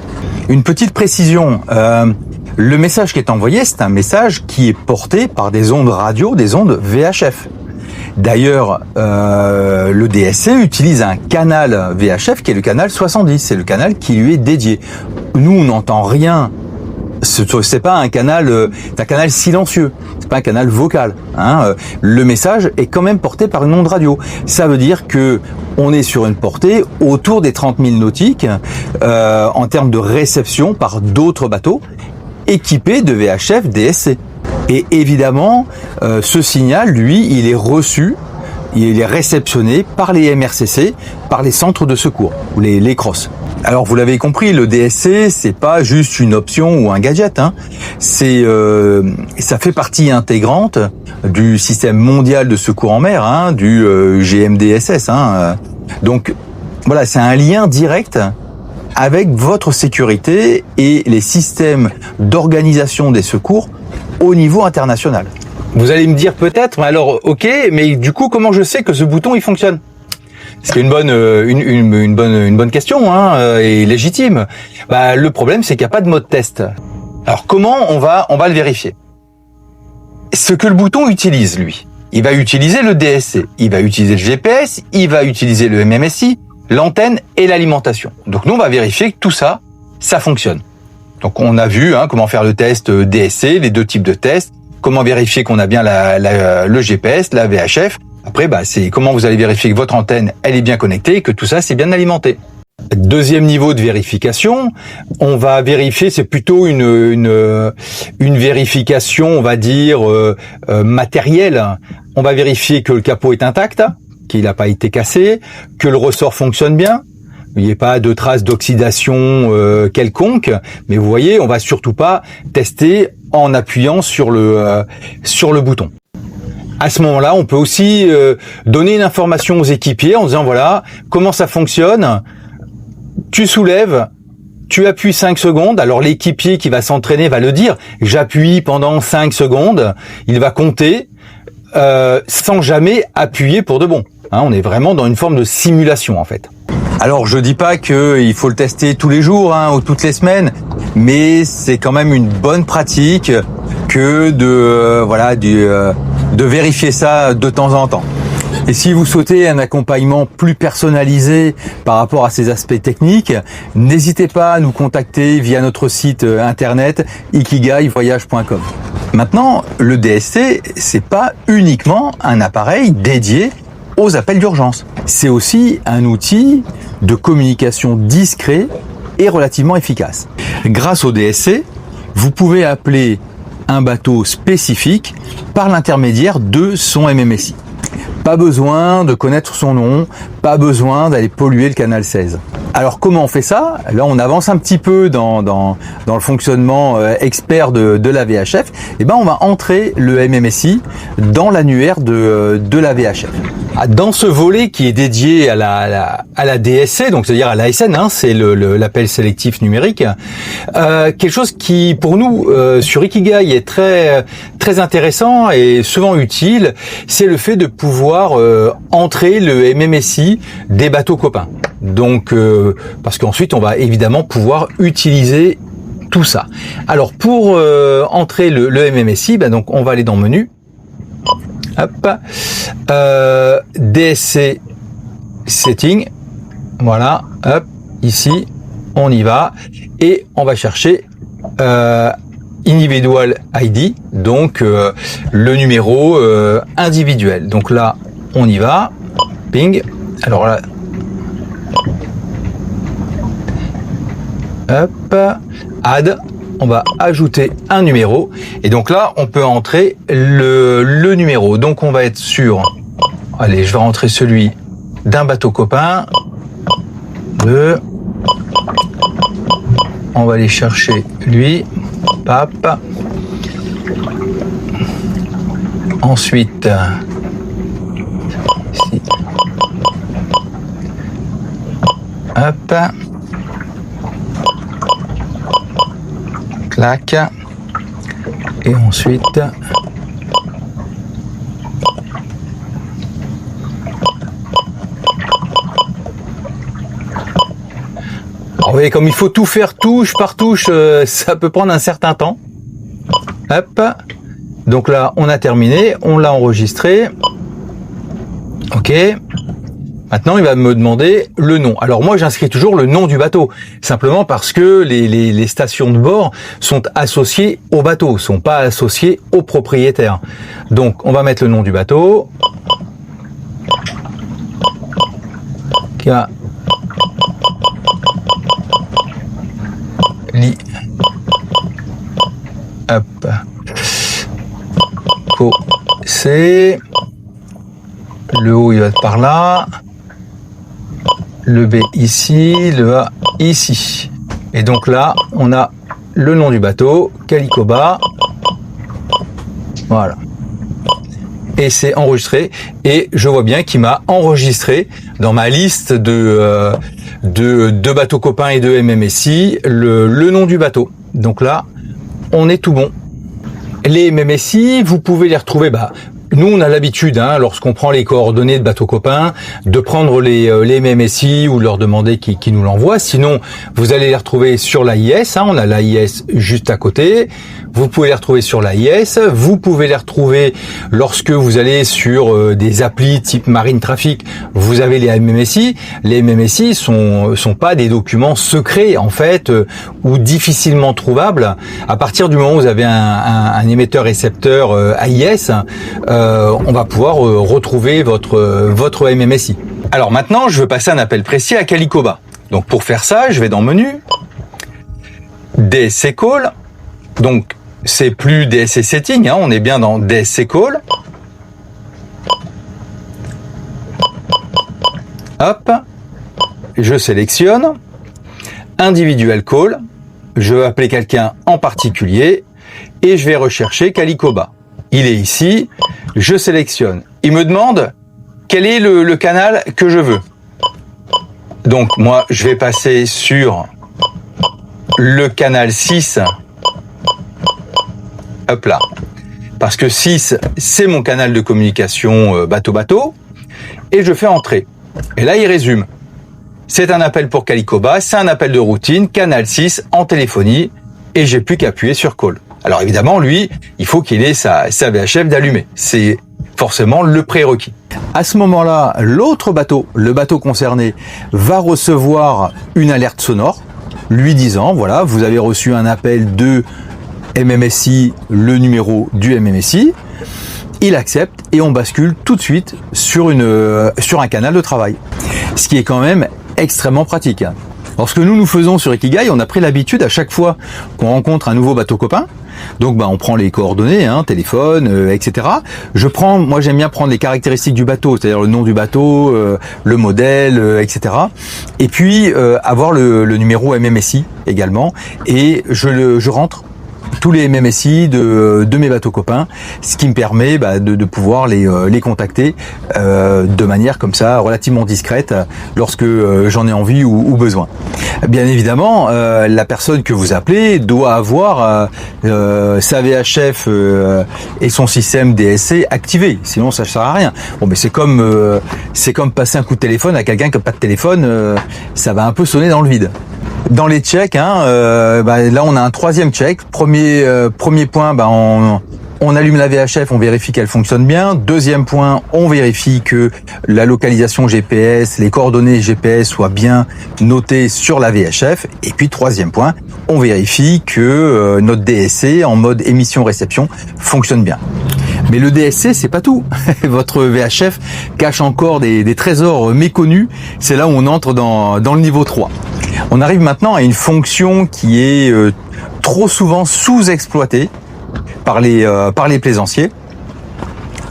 Une petite précision, le message qui est envoyé, c'est un message qui est porté par des ondes radio, des ondes VHF. D'ailleurs, le DSC utilise un canal VHF qui est le canal 70, c'est le canal qui lui est dédié. Nous, on n'entend rien. C'est pas un canal, c'est un canal silencieux, c'est pas un canal vocal. Hein. Le message est quand même porté par une onde radio. Ça veut dire que on est sur une portée autour des 30 000 nautiques en termes de réception par d'autres bateaux équipés de VHF DSC. Et évidemment, ce signal, lui, il est reçu, il est réceptionné par les MRCC, par les centres de secours, ou les CROSS. Alors vous l'avez compris, le DSC, c'est pas juste une option ou un gadget, hein. Ça fait partie intégrante du système mondial de secours en mer, hein, du GMDSS. Hein. Donc voilà, c'est un lien direct avec votre sécurité et les systèmes d'organisation des secours au niveau international. Vous allez me dire peut-être, mais alors ok, mais du coup comment je sais que ce bouton il fonctionne? C'est une bonne question, hein, et légitime. Le problème c'est qu'il n'y a pas de mode test. Alors comment on va le vérifier? Ce que le bouton utilise, lui, il va utiliser le DSC, il va utiliser le GPS, il va utiliser le MMSI, l'antenne et l'alimentation. Donc nous on va vérifier que tout ça, ça fonctionne. Donc on a vu comment faire le test DSC, les deux types de tests, comment vérifier qu'on a bien le GPS, la VHF. Après, c'est comment vous allez vérifier que votre antenne, elle est bien connectée et que tout ça, c'est bien alimenté. Deuxième niveau de vérification, on va vérifier, c'est plutôt une vérification, on va dire, matérielle. On va vérifier que le capot est intact, qu'il n'a pas été cassé, que le ressort fonctionne bien. Il n'y a pas de traces d'oxydation quelconque, mais vous voyez, on va surtout pas tester en appuyant sur le bouton. À ce moment-là, on peut aussi donner une information aux équipiers en disant voilà, comment ça fonctionne. Tu soulèves, tu appuies 5 secondes. Alors l'équipier qui va s'entraîner va le dire, j'appuie pendant 5 secondes. Il va compter. sans jamais appuyer pour de bon. Hein, on est vraiment dans une forme de simulation en fait. Alors je dis pas qu'il faut le tester tous les jours ou toutes les semaines, mais c'est quand même une bonne pratique que de vérifier ça de temps en temps. Et si vous souhaitez un accompagnement plus personnalisé par rapport à ces aspects techniques, n'hésitez pas à nous contacter via notre site internet ikigaivoyage.com. Maintenant, le DSC, c'est pas uniquement un appareil dédié aux appels d'urgence. C'est aussi un outil de communication discret et relativement efficace. Grâce au DSC, vous pouvez appeler un bateau spécifique par l'intermédiaire de son MMSI. Pas besoin de connaître son nom, pas besoin d'aller polluer le canal 16. Alors comment on fait ça? Là on avance un petit peu dans le fonctionnement expert de la VHF. Et ben on va entrer le MMSI dans l'annuaire de la VHF. Dans ce volet qui est dédié à la DSC, donc c'est-à-dire à l'ASN, hein, c'est l'appel sélectif numérique, quelque chose qui pour nous sur Ikigai est très intéressant et souvent utile, c'est le fait de pouvoir entrer le MMSI des bateaux copains. Donc parce qu'ensuite on va évidemment pouvoir utiliser tout ça. Alors pour entrer le MMSI, donc on va aller dans menu. Hop, DSC setting, voilà, hop, ici, on y va et on va chercher individual ID, donc le numéro individuel. Donc là, on y va, ping. Alors là, hop, add. On va ajouter un numéro et donc là on peut entrer le numéro. Donc on va être sur, allez, je vais rentrer celui d'un bateau copain, 2, on va aller chercher lui, pap, ensuite ici, hop, clac, et ensuite vous voyez comme il faut tout faire touche par touche, ça peut prendre un certain temps. Hop, donc là on a terminé, on l'a enregistré, ok. Maintenant, il va me demander le nom. Alors moi, j'inscris toujours le nom du bateau, simplement parce que les stations de bord sont associées au bateau, sont pas associées au propriétaire. Donc, on va mettre le nom du bateau. Hop. C. Le O, il va être par là. Le B ici, le A ici. Et donc là, on a le nom du bateau, Calicoba. Voilà. Et c'est enregistré. Et je vois bien qu'il m'a enregistré dans ma liste de bateaux copains et de MMSI le nom du bateau. Donc là, on est tout bon. Les MMSI, vous pouvez les retrouver, nous, on a l'habitude, lorsqu'on prend les coordonnées de bateaux copains, de prendre les MMSI ou leur demander qui nous l'envoie. Sinon, vous allez les retrouver sur l'AIS. On a l'AIS juste à côté. Vous pouvez les retrouver sur l'AIS. Vous pouvez les retrouver lorsque vous allez sur des applis type Marine Traffic. Vous avez les MMSI. Les MMSI sont pas des documents secrets, en fait, ou difficilement trouvables. À partir du moment où vous avez un émetteur-récepteur AIS, on va pouvoir retrouver votre MMSI. Alors maintenant, je veux passer un appel précis à Calicoba. Donc pour faire ça, je vais dans Menu, DSC Call. Donc c'est plus DSC Setting, on est bien dans DSC Call. Hop, je sélectionne Individual Call. Je veux appeler quelqu'un en particulier et je vais rechercher Calicoba. Il est ici, je sélectionne. Il me demande quel est le canal que je veux. Donc moi, je vais passer sur le canal 6. Hop là. parce que 6, c'est mon canal de communication bateau-bateau, et je fais entrer. Et là, il résume. C'est un appel pour Calicoba, c'est un appel de routine, canal 6 en téléphonie, et j'ai plus qu'à appuyer sur call. Alors évidemment, lui, il faut qu'il ait sa VHF d'allumée. C'est forcément le prérequis. À ce moment-là, l'autre bateau, le bateau concerné, va recevoir une alerte sonore, lui disant, voilà, vous avez reçu un appel de MMSI, le numéro du MMSI. Il accepte et on bascule tout de suite sur un canal de travail. Ce qui est quand même extrêmement pratique. Alors ce que nous faisons sur Ikigai, on a pris l'habitude à chaque fois qu'on rencontre un nouveau bateau copain, donc on prend les coordonnées, téléphone, etc. Moi j'aime bien prendre les caractéristiques du bateau, c'est-à-dire le nom du bateau, le modèle, etc. Et puis avoir le numéro MMSI également, et je rentre tous les MMSI de mes bateaux copains, ce qui me permet de pouvoir les contacter de manière comme ça relativement discrète lorsque j'en ai envie ou besoin. Bien évidemment, la personne que vous appelez doit avoir sa VHF et son système DSC activé, sinon ça ne sert à rien. Bon, mais c'est comme passer un coup de téléphone à quelqu'un qui n'a pas de téléphone, ça va un peu sonner dans le vide. Dans les checks, là on a un troisième check. Premier point, on allume la VHF, on vérifie qu'elle fonctionne bien. Deuxième point, on vérifie que la localisation GPS, les coordonnées GPS soient bien notées sur la VHF. Et puis troisième point, on vérifie que notre DSC en mode émission-réception fonctionne bien. Mais le DSC, c'est pas tout. Votre VHF cache encore des trésors méconnus. C'est là où on entre dans le niveau 3. On arrive maintenant à une fonction qui est trop souvent sous-exploitée par les plaisanciers.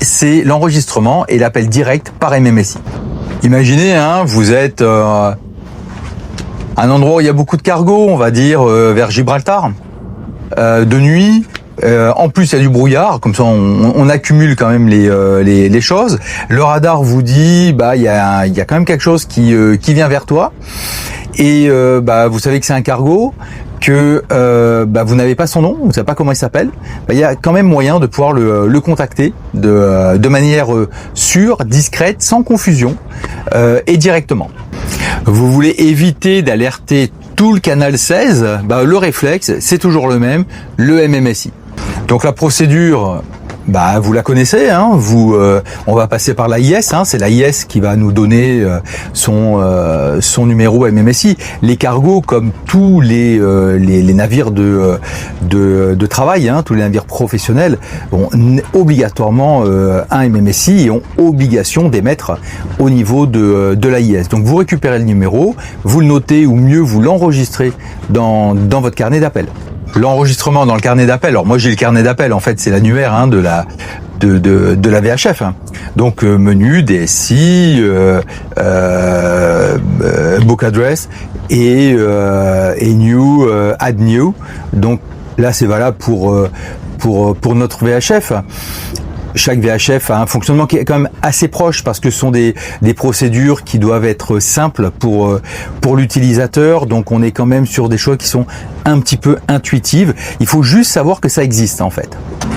C'est l'enregistrement et l'appel direct par MMSI. Imaginez, vous êtes à un endroit où il y a beaucoup de cargos, on va dire vers Gibraltar, de nuit. En plus, il y a du brouillard, comme ça on accumule quand même les choses. Le radar vous dit, il y a quand même quelque chose qui vient vers toi. Et vous savez que c'est un cargo, que vous n'avez pas son nom, vous ne savez pas comment il s'appelle. Il y a quand même moyen de pouvoir le contacter de manière sûre, discrète, sans confusion et directement. Vous voulez éviter d'alerter tout le canal 16, le réflexe, c'est toujours le même, le MMSI. Donc la procédure, vous la connaissez, on va passer par l'AIS, c'est l'AIS qui va nous donner son numéro MMSI. Les cargos, comme tous les navires de travail, tous les navires professionnels, ont obligatoirement un MMSI et ont obligation d'émettre au niveau de l'AIS. Donc vous récupérez le numéro, vous le notez ou mieux vous l'enregistrez dans votre carnet d'appel. L'enregistrement dans le carnet d'appel. Alors moi j'ai le carnet d'appel, en fait c'est l'annuaire de la VHF. Donc menu, DSI, book address et new, add new. Donc là c'est valable pour notre VHF. Chaque VHF a un fonctionnement qui est quand même assez proche parce que ce sont des procédures qui doivent être simples pour l'utilisateur. Donc on est quand même sur des choses qui sont un petit peu intuitives. Il faut juste savoir que ça existe en fait.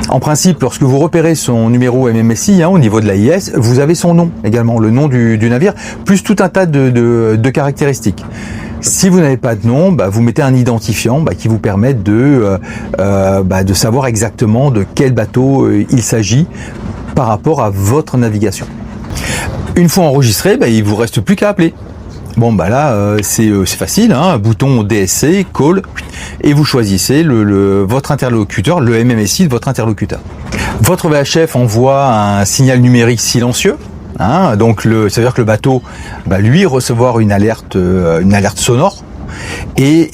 En principe, lorsque vous repérez son numéro MMSI au niveau de l'AIS, vous avez son nom également, le nom du navire, plus tout un tas de caractéristiques. Si vous n'avez pas de nom, vous mettez un identifiant qui vous permet de savoir exactement de quel bateau il s'agit par rapport à votre navigation. Une fois enregistré, il vous reste plus qu'à appeler. Bon là c'est facile, bouton DSC, call, et vous choisissez votre interlocuteur, le MMSI de votre interlocuteur. Votre VHF envoie un signal numérique silencieux. Donc ça veut dire que le bateau va lui recevoir une alerte sonore et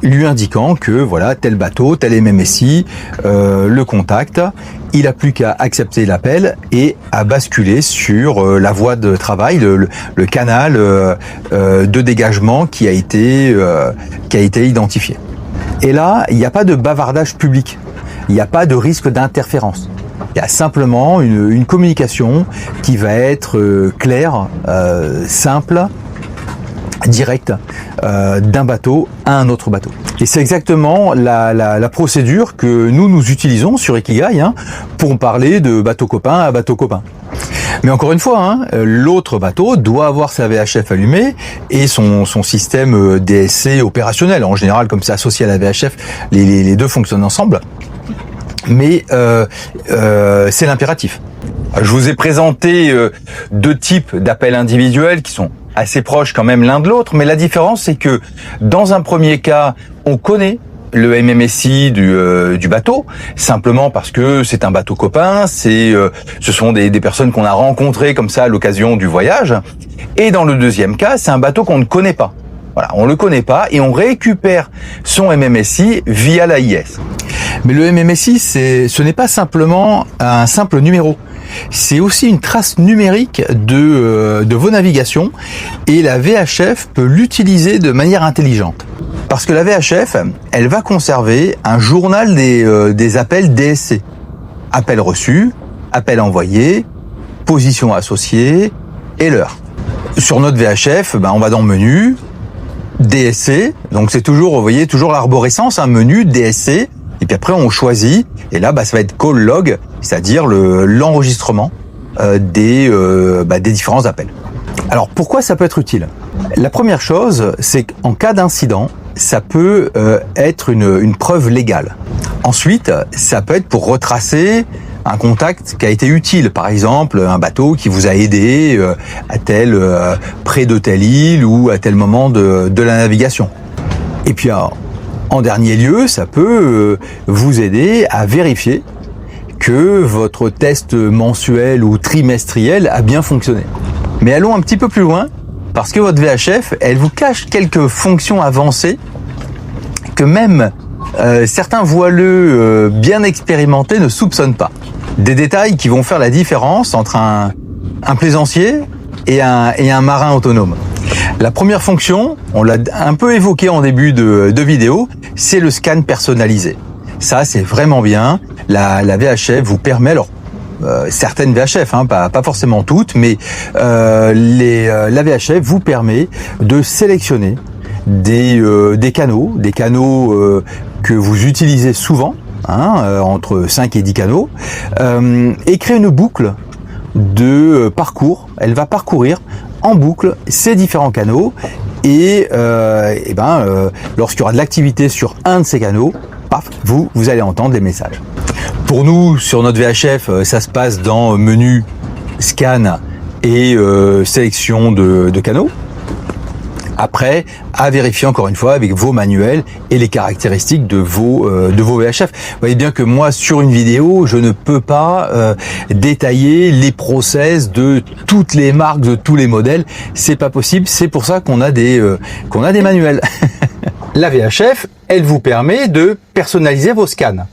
lui indiquant que voilà tel bateau, tel MMSI le contacte. Il n'a plus qu'à accepter l'appel et à basculer sur la voie de travail, le canal de dégagement qui a été identifié. Et là, il n'y a pas de bavardage public, il n'y a pas de risque d'interférence. Il y a simplement une communication qui va être claire, simple, directe d'un bateau à un autre bateau. Et c'est exactement la procédure que nous utilisons sur Ikigai pour parler de bateau copain à bateau copain. Mais encore une fois, l'autre bateau doit avoir sa VHF allumée et son système DSC opérationnel. En général, comme c'est associé à la VHF, les deux fonctionnent ensemble. Mais c'est l'impératif. Je vous ai présenté deux types d'appels individuels qui sont assez proches quand même l'un de l'autre, mais la différence c'est que dans un premier cas, on connaît le MMSI du bateau, simplement parce que c'est un bateau copain, ce sont des personnes qu'on a rencontrées comme ça à l'occasion du voyage. Et dans le deuxième cas, c'est un bateau qu'on ne connaît pas. Voilà, on le connaît pas et on récupère son MMSI via l'AIS. Mais le MMSI, ce n'est pas simplement un simple numéro. C'est aussi une trace numérique de vos navigations et la VHF peut l'utiliser de manière intelligente. Parce que la VHF, elle va conserver un journal des appels DSC. Appel reçu, appel envoyé, position associée et l'heure. Sur notre VHF, on va dans Menu, DSC, donc c'est toujours, vous voyez, toujours l'arborescence, un menu DSC, et puis après on choisit, et là ça va être call log, c'est-à-dire l'enregistrement des différents appels. Alors pourquoi ça peut être utile? La première chose, c'est qu'en cas d'incident, ça peut être une preuve légale. Ensuite, ça peut être pour retracer un contact qui a été utile, par exemple un bateau qui vous a aidé près de telle île ou à tel moment de la navigation. Et puis en dernier lieu, ça peut vous aider à vérifier que votre test mensuel ou trimestriel a bien fonctionné. Mais allons un petit peu plus loin, parce que votre VHF, elle vous cache quelques fonctions avancées que même certains voileux bien expérimentés ne soupçonnent pas. Des détails qui vont faire la différence entre un plaisancier et un marin autonome. La première fonction, on l'a un peu évoqué en début de vidéo, c'est le scan personnalisé. Ça, c'est vraiment bien. La VHF vous permet, alors certaines VHF, pas forcément toutes, mais la VHF vous permet de sélectionner des canaux que vous utilisez souvent, entre 5 et 10 canaux, et créer une boucle de parcours. Elle va parcourir en boucle ces différents canaux et lorsqu'il y aura de l'activité sur un de ces canaux, paf, vous allez entendre les messages. Pour nous, sur notre VHF, ça se passe dans menu scan et sélection de canaux. Après, à vérifier encore une fois avec vos manuels et les caractéristiques de vos VHF. Vous voyez bien que moi, sur une vidéo, je ne peux pas détailler les process de toutes les marques, de tous les modèles. C'est pas possible. C'est pour ça qu'on a des manuels. La VHF, elle vous permet de personnaliser vos scans.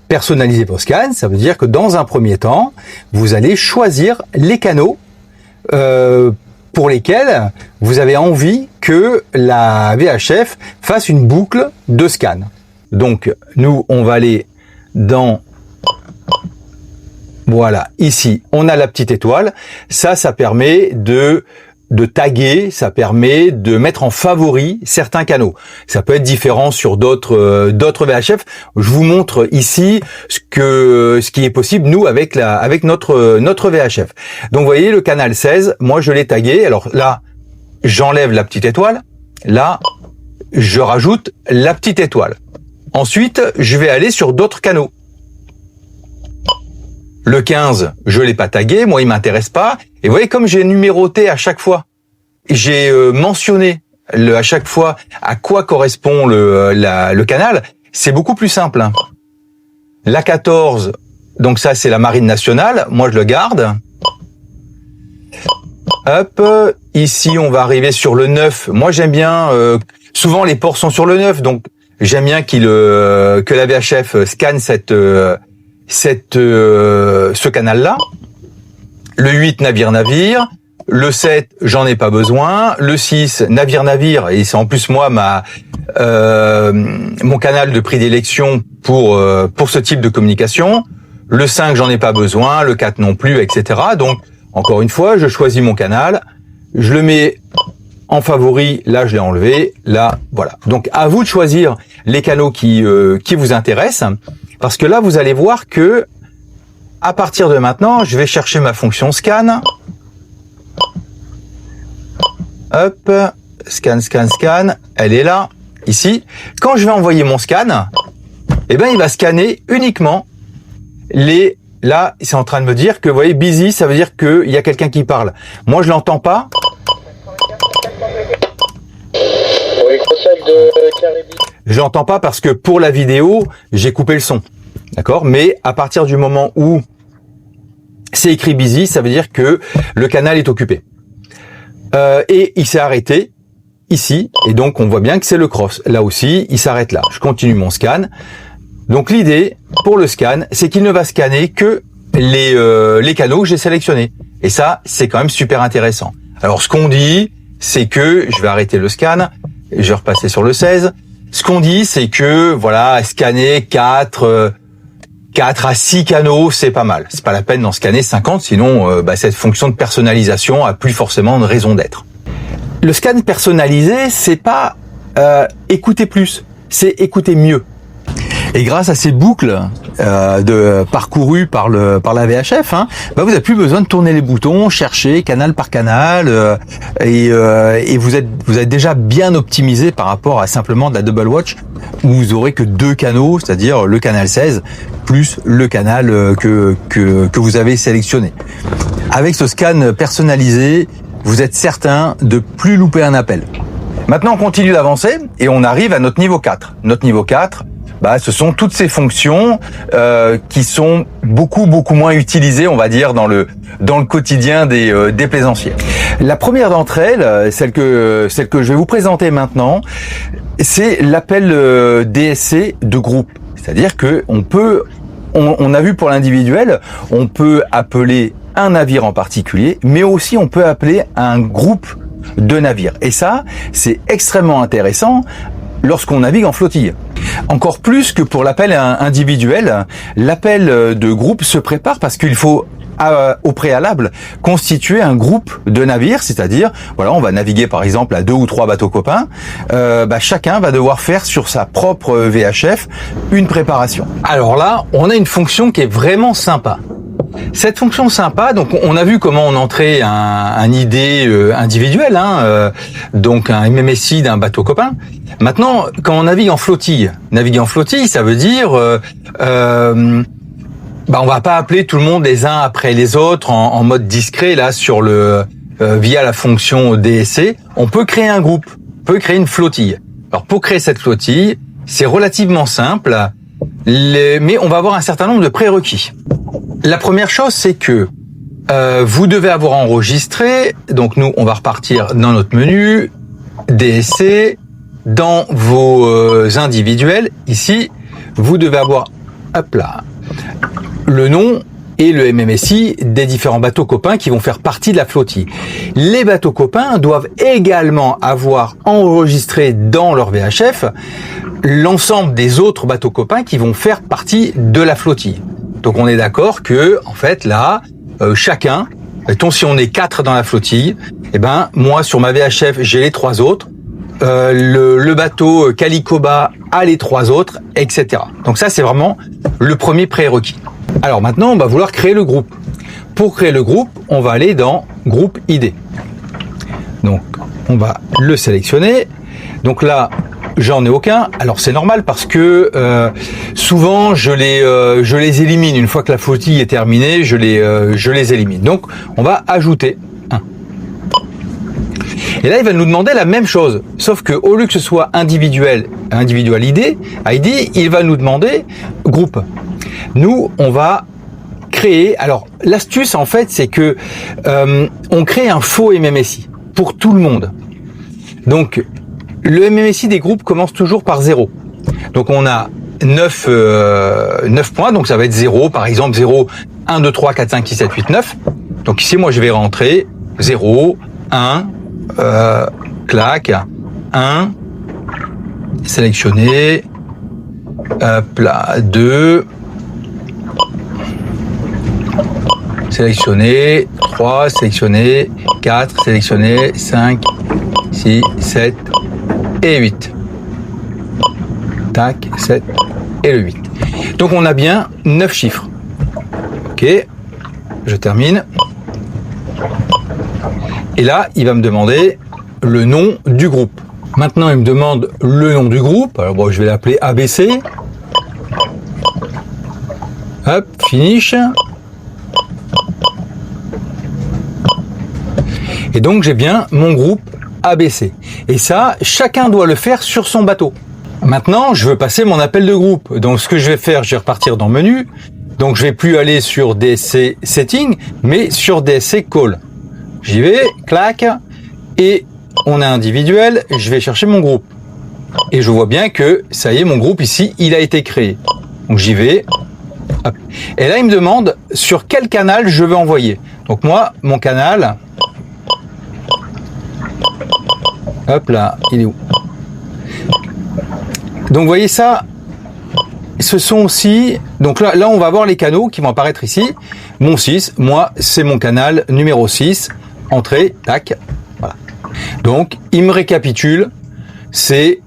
Personnaliser vos scans, ça veut dire que dans un premier temps, vous allez choisir les canaux pour lesquels vous avez envie que la VHF fasse une boucle de scan. Donc, nous, on va aller dans... Voilà, ici, on a la petite étoile. Ça permet de taguer, ça permet de mettre en favori certains canaux. Ça peut être différent sur d'autres VHF. Je vous montre ici ce qui est possible nous avec notre VHF. Donc vous voyez le canal 16, moi je l'ai tagué. Alors là, j'enlève la petite étoile. Là, je rajoute la petite étoile. Ensuite, je vais aller sur d'autres canaux. Le 15, je l'ai pas tagué, moi il m'intéresse pas. Et vous voyez comme j'ai numéroté à chaque fois. J'ai mentionné à chaque fois à quoi correspond le canal. C'est beaucoup plus simple. La 14, donc ça c'est la Marine nationale, moi je le garde. Hop, ici on va arriver sur le 9. Moi j'aime bien, souvent les ports sont sur le 9, donc j'aime bien que la VHF scanne ce canal-là. Le 8, navire-navire. Le 7, j'en ai pas besoin. Le 6, navire-navire. Et c'est en plus moi mon canal de prédilection pour ce type de communication. Le 5, j'en ai pas besoin. Le 4 non plus, etc. Donc, encore une fois, je choisis mon canal. Je le mets En favori, là je l'ai enlevé, là voilà. Donc à vous de choisir les canaux qui vous intéressent, parce que là vous allez voir que à partir de maintenant, je vais chercher ma fonction scan. Hop, scan, scan, scan, elle est là, ici. Quand je vais envoyer mon scan, eh ben il va scanner uniquement les... Là, c'est en train de me dire que, vous voyez, busy, ça veut dire qu'il y a quelqu'un qui parle. Moi, je l'entends pas. Je l'entends pas parce que pour la vidéo, j'ai coupé le son. D'accord? Mais à partir du moment où c'est écrit busy, ça veut dire que le canal est occupé. Et il s'est arrêté ici. Et donc, on voit bien que c'est le cross. Là aussi, il s'arrête là. Je continue mon scan. Donc, l'idée pour le scan, c'est qu'il ne va scanner que les canaux que j'ai sélectionnés. Et ça, c'est quand même super intéressant. Alors, ce qu'on dit, c'est que, je vais arrêter le scan, je vais repasser sur le 16. Ce qu'on dit, c'est que, voilà, scanner 4 à 6 canaux, c'est pas mal. C'est pas la peine d'en scanner 50, sinon, cette fonction de personnalisation a plus forcément de raison d'être. Le scan personnalisé, c'est pas écouter plus, c'est écouter mieux. Et grâce à ces boucles parcourues par la VHF, vous n'avez plus besoin de tourner les boutons, chercher canal par canal, et vous êtes déjà bien optimisé par rapport à simplement de la double watch où vous aurez que 2 canaux, c'est-à-dire le canal 16 plus le canal que vous avez sélectionné. Avec ce scan personnalisé, vous êtes certain de plus louper un appel. Maintenant, on continue d'avancer et on arrive à notre niveau 4. Notre niveau 4, ce sont toutes ces fonctions qui sont beaucoup moins utilisées, on va dire, dans le quotidien des plaisanciers. La première d'entre elles, celle que je vais vous présenter maintenant, c'est l'appel DSC de groupe. C'est-à-dire que on a vu pour l'individuel, on peut appeler un navire en particulier, mais aussi on peut appeler un groupe de navires. Et ça, c'est extrêmement intéressant lorsqu'on navigue en flottille. Encore plus que pour l'appel individuel, l'appel de groupe se prépare parce qu'il faut au préalable constituer un groupe de navires, c'est-à-dire, voilà, on va naviguer par exemple à 2 ou 3 bateaux copains, chacun va devoir faire sur sa propre VHF une préparation. Alors là, on a une fonction qui est vraiment sympa. Cette fonction sympa, donc on a vu comment on entrait un ID individuel, donc un MMSI d'un bateau copain. Maintenant, quand on navigue en flottille, ça veut dire on va pas appeler tout le monde les uns après les autres en mode discret là sur via la fonction DSC. On peut créer un groupe, on peut créer une flottille. Alors pour créer cette flottille, c'est relativement simple, mais on va avoir un certain nombre de prérequis. La première chose, c'est que vous devez avoir enregistré, donc nous, on va repartir dans notre menu, DSC, dans vos individuels, ici, vous devez avoir, hop là, le nom et le MMSI des différents bateaux copains qui vont faire partie de la flottille. Les bateaux copains doivent également avoir enregistré dans leur VHF l'ensemble des autres bateaux copains qui vont faire partie de la flottille. Donc on est d'accord que, en fait, là, chacun, mettons si on est 4 dans la flottille, moi sur ma VHF j'ai les 3 autres, le bateau Calicoba a les 3 autres, etc. Donc ça c'est vraiment le premier prérequis. Alors maintenant on va vouloir créer le groupe. Pour créer le groupe, on va aller dans groupe ID. Donc on va le sélectionner. Donc là, j'en ai aucun. Alors c'est normal parce que souvent je les élimine. Une fois que la flottille est terminée, je les élimine. Donc on va ajouter un. Et là il va nous demander la même chose, sauf que au lieu que ce soit individual ID, il va nous demander groupe. Nous on va créer. Alors l'astuce en fait c'est que on crée un faux MMSI pour tout le monde. Donc le MMSI des groupes commence toujours par 0. Donc on a 9 points, donc ça va être 0, par exemple 0, 1, 2, 3, 4, 5, 6, 7, 8, 9. Donc ici moi je vais rentrer 0, 1, clac, 1, sélectionner, hop là, 2, sélectionner, 3, sélectionner, 4, sélectionner, 5, 6, 7 et 8. Tac, 7 et le 8. Donc on a bien 9 chiffres. Ok, je termine. Et là, il va me demander le nom du groupe. Maintenant, il me demande le nom du groupe. Alors bon, je vais l'appeler ABC. Hop, finish. Et donc, j'ai bien mon groupe ABC. Et ça, chacun doit le faire sur son bateau. Maintenant, je veux passer mon appel de groupe. Donc, ce que je vais faire, je vais repartir dans menu. Donc, je vais plus aller sur DSC Setting, mais sur DSC Call. J'y vais, clac, et on a individuel, je vais chercher mon groupe. Et je vois bien que, ça y est, mon groupe ici, il a été créé. Donc j'y vais. Hop. Et là, il me demande sur quel canal je veux envoyer. Donc moi, mon canal, hop là, il est où? Donc vous voyez ça, ce sont aussi, donc là on va voir les canaux qui vont apparaître ici. Mon 6, moi c'est mon canal numéro 6, entrée, tac, voilà. Donc il me récapitule, c'est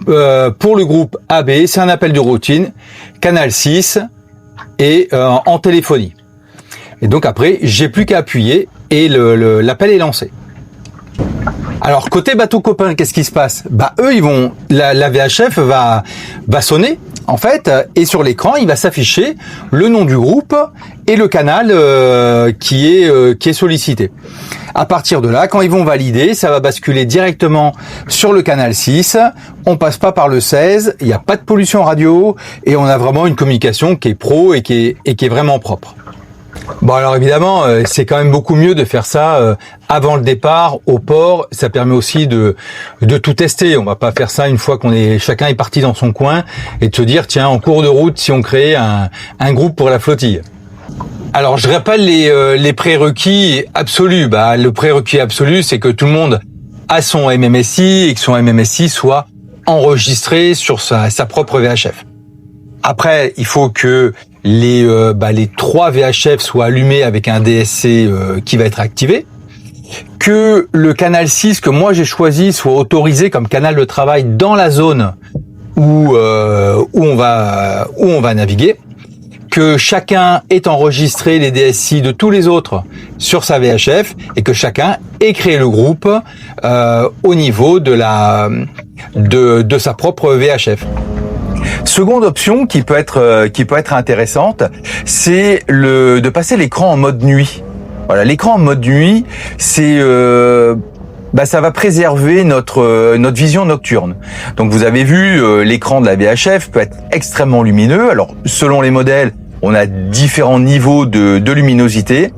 pour le groupe AB, c'est un appel de routine, canal 6 et en téléphonie. Et donc après, j'ai plus qu'à appuyer et l'appel est lancé. Alors côté bateau copain, qu'est-ce qui se passe? Bah eux, ils vont, la VHF va sonner en fait, et sur l'écran, il va s'afficher le nom du groupe et le canal qui est sollicité. À partir de là, quand ils vont valider, ça va basculer directement sur le canal 6. On passe pas par le 16, il n'y a pas de pollution radio et on a vraiment une communication qui est pro et qui est vraiment propre. Bon alors évidemment, c'est quand même beaucoup mieux de faire ça avant le départ au port. Ça permet aussi de tout tester. On va pas faire ça une fois chacun est parti dans son coin et de se dire tiens, en cours de route, si on crée un groupe pour la flottille. Alors je rappelle les prérequis absolus. Bah le prérequis absolu, c'est que tout le monde a son MMSI et que son MMSI soit enregistré sur sa propre VHF. Après, il faut que les 3 VHF soient allumés avec un DSC qui va être activé, que le canal 6 que moi j'ai choisi soit autorisé comme canal de travail dans la zone où on va naviguer, que chacun ait enregistré les DSI de tous les autres sur sa VHF et que chacun ait créé le groupe au niveau de sa propre VHF. Seconde option qui peut être intéressante, c'est de passer l'écran en mode nuit. Voilà, l'écran en mode nuit, c'est ça va préserver notre vision nocturne. Donc vous avez vu, l'écran de la VHF peut être extrêmement lumineux. Alors selon les modèles, on a différents niveaux de luminosité.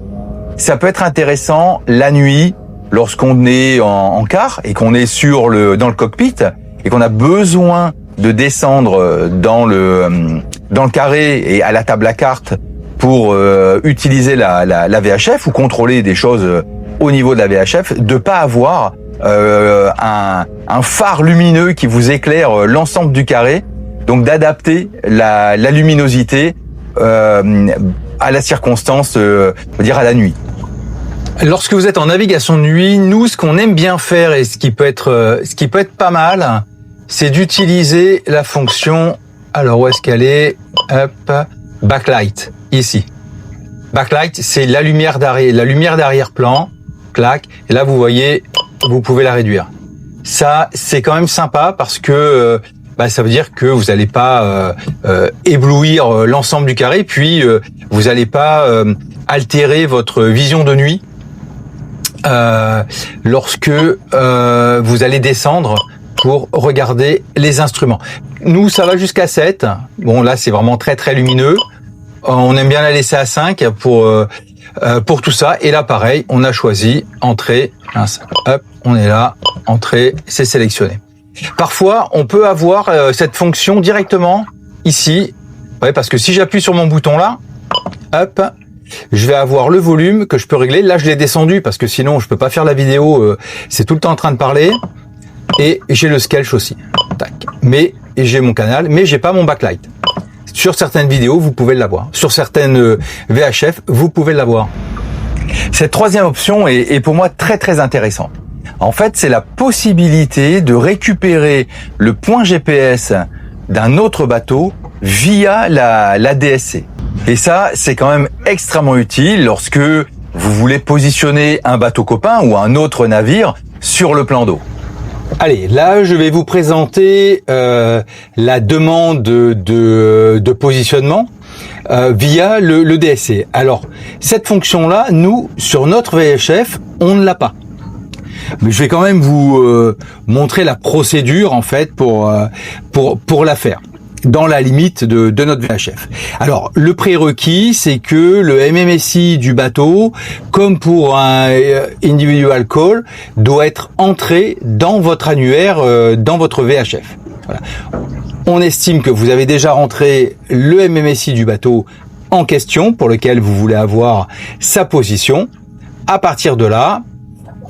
Ça peut être intéressant la nuit lorsqu'on est en quart et qu'on est dans le cockpit et qu'on a besoin de descendre dans le carré et à la table à cartes pour utiliser la VHF ou contrôler des choses au niveau de la VHF, de pas avoir un phare lumineux qui vous éclaire l'ensemble du carré, donc d'adapter la luminosité à la circonstance, on va dire à la nuit. Lorsque vous êtes en navigation de nuit, nous, ce qu'on aime bien faire et ce qui peut être pas mal, c'est d'utiliser la fonction, alors où est-ce qu'elle est? Hop, backlight, ici. Backlight, c'est la lumière d'arrière-plan, clac, et là vous voyez, vous pouvez la réduire. Ça, c'est quand même sympa parce que ça veut dire que vous n'allez pas éblouir l'ensemble du carré, puis vous n'allez pas altérer votre vision de nuit lorsque vous allez descendre pour regarder les instruments. Nous, ça va jusqu'à 7. Bon, là, c'est vraiment très, très lumineux. On aime bien la laisser à 5 pour tout ça. Et là, pareil, on a choisi entrée. Hop, on est là. Entrée, c'est sélectionné. Parfois, on peut avoir cette fonction directement ici. Ouais, parce que si j'appuie sur mon bouton là, hop, je vais avoir le volume que je peux régler. Là, je l'ai descendu parce que sinon, je peux pas faire la vidéo. C'est tout le temps en train de parler. Et j'ai le skelch aussi. Tac. Mais j'ai mon canal, mais j'ai pas mon backlight. Sur certaines vidéos, vous pouvez l'avoir. Sur certaines VHF, vous pouvez l'avoir. Cette troisième option est pour moi très très intéressante. En fait, c'est la possibilité de récupérer le point GPS d'un autre bateau via la DSC. Et ça, c'est quand même extrêmement utile lorsque vous voulez positionner un bateau copain ou un autre navire sur le plan d'eau. Allez, là, je vais vous présenter la demande de positionnement via le DSC. Alors, cette fonction-là, nous, sur notre VHF, on ne l'a pas. Mais je vais quand même vous montrer la procédure, en fait, pour la faire, dans la limite de notre VHF. Alors, le prérequis, c'est que le MMSI du bateau, comme pour un individual call, doit être entré dans votre annuaire, dans votre VHF. Voilà. On estime que vous avez déjà rentré le MMSI du bateau en question, pour lequel vous voulez avoir sa position. À partir de là,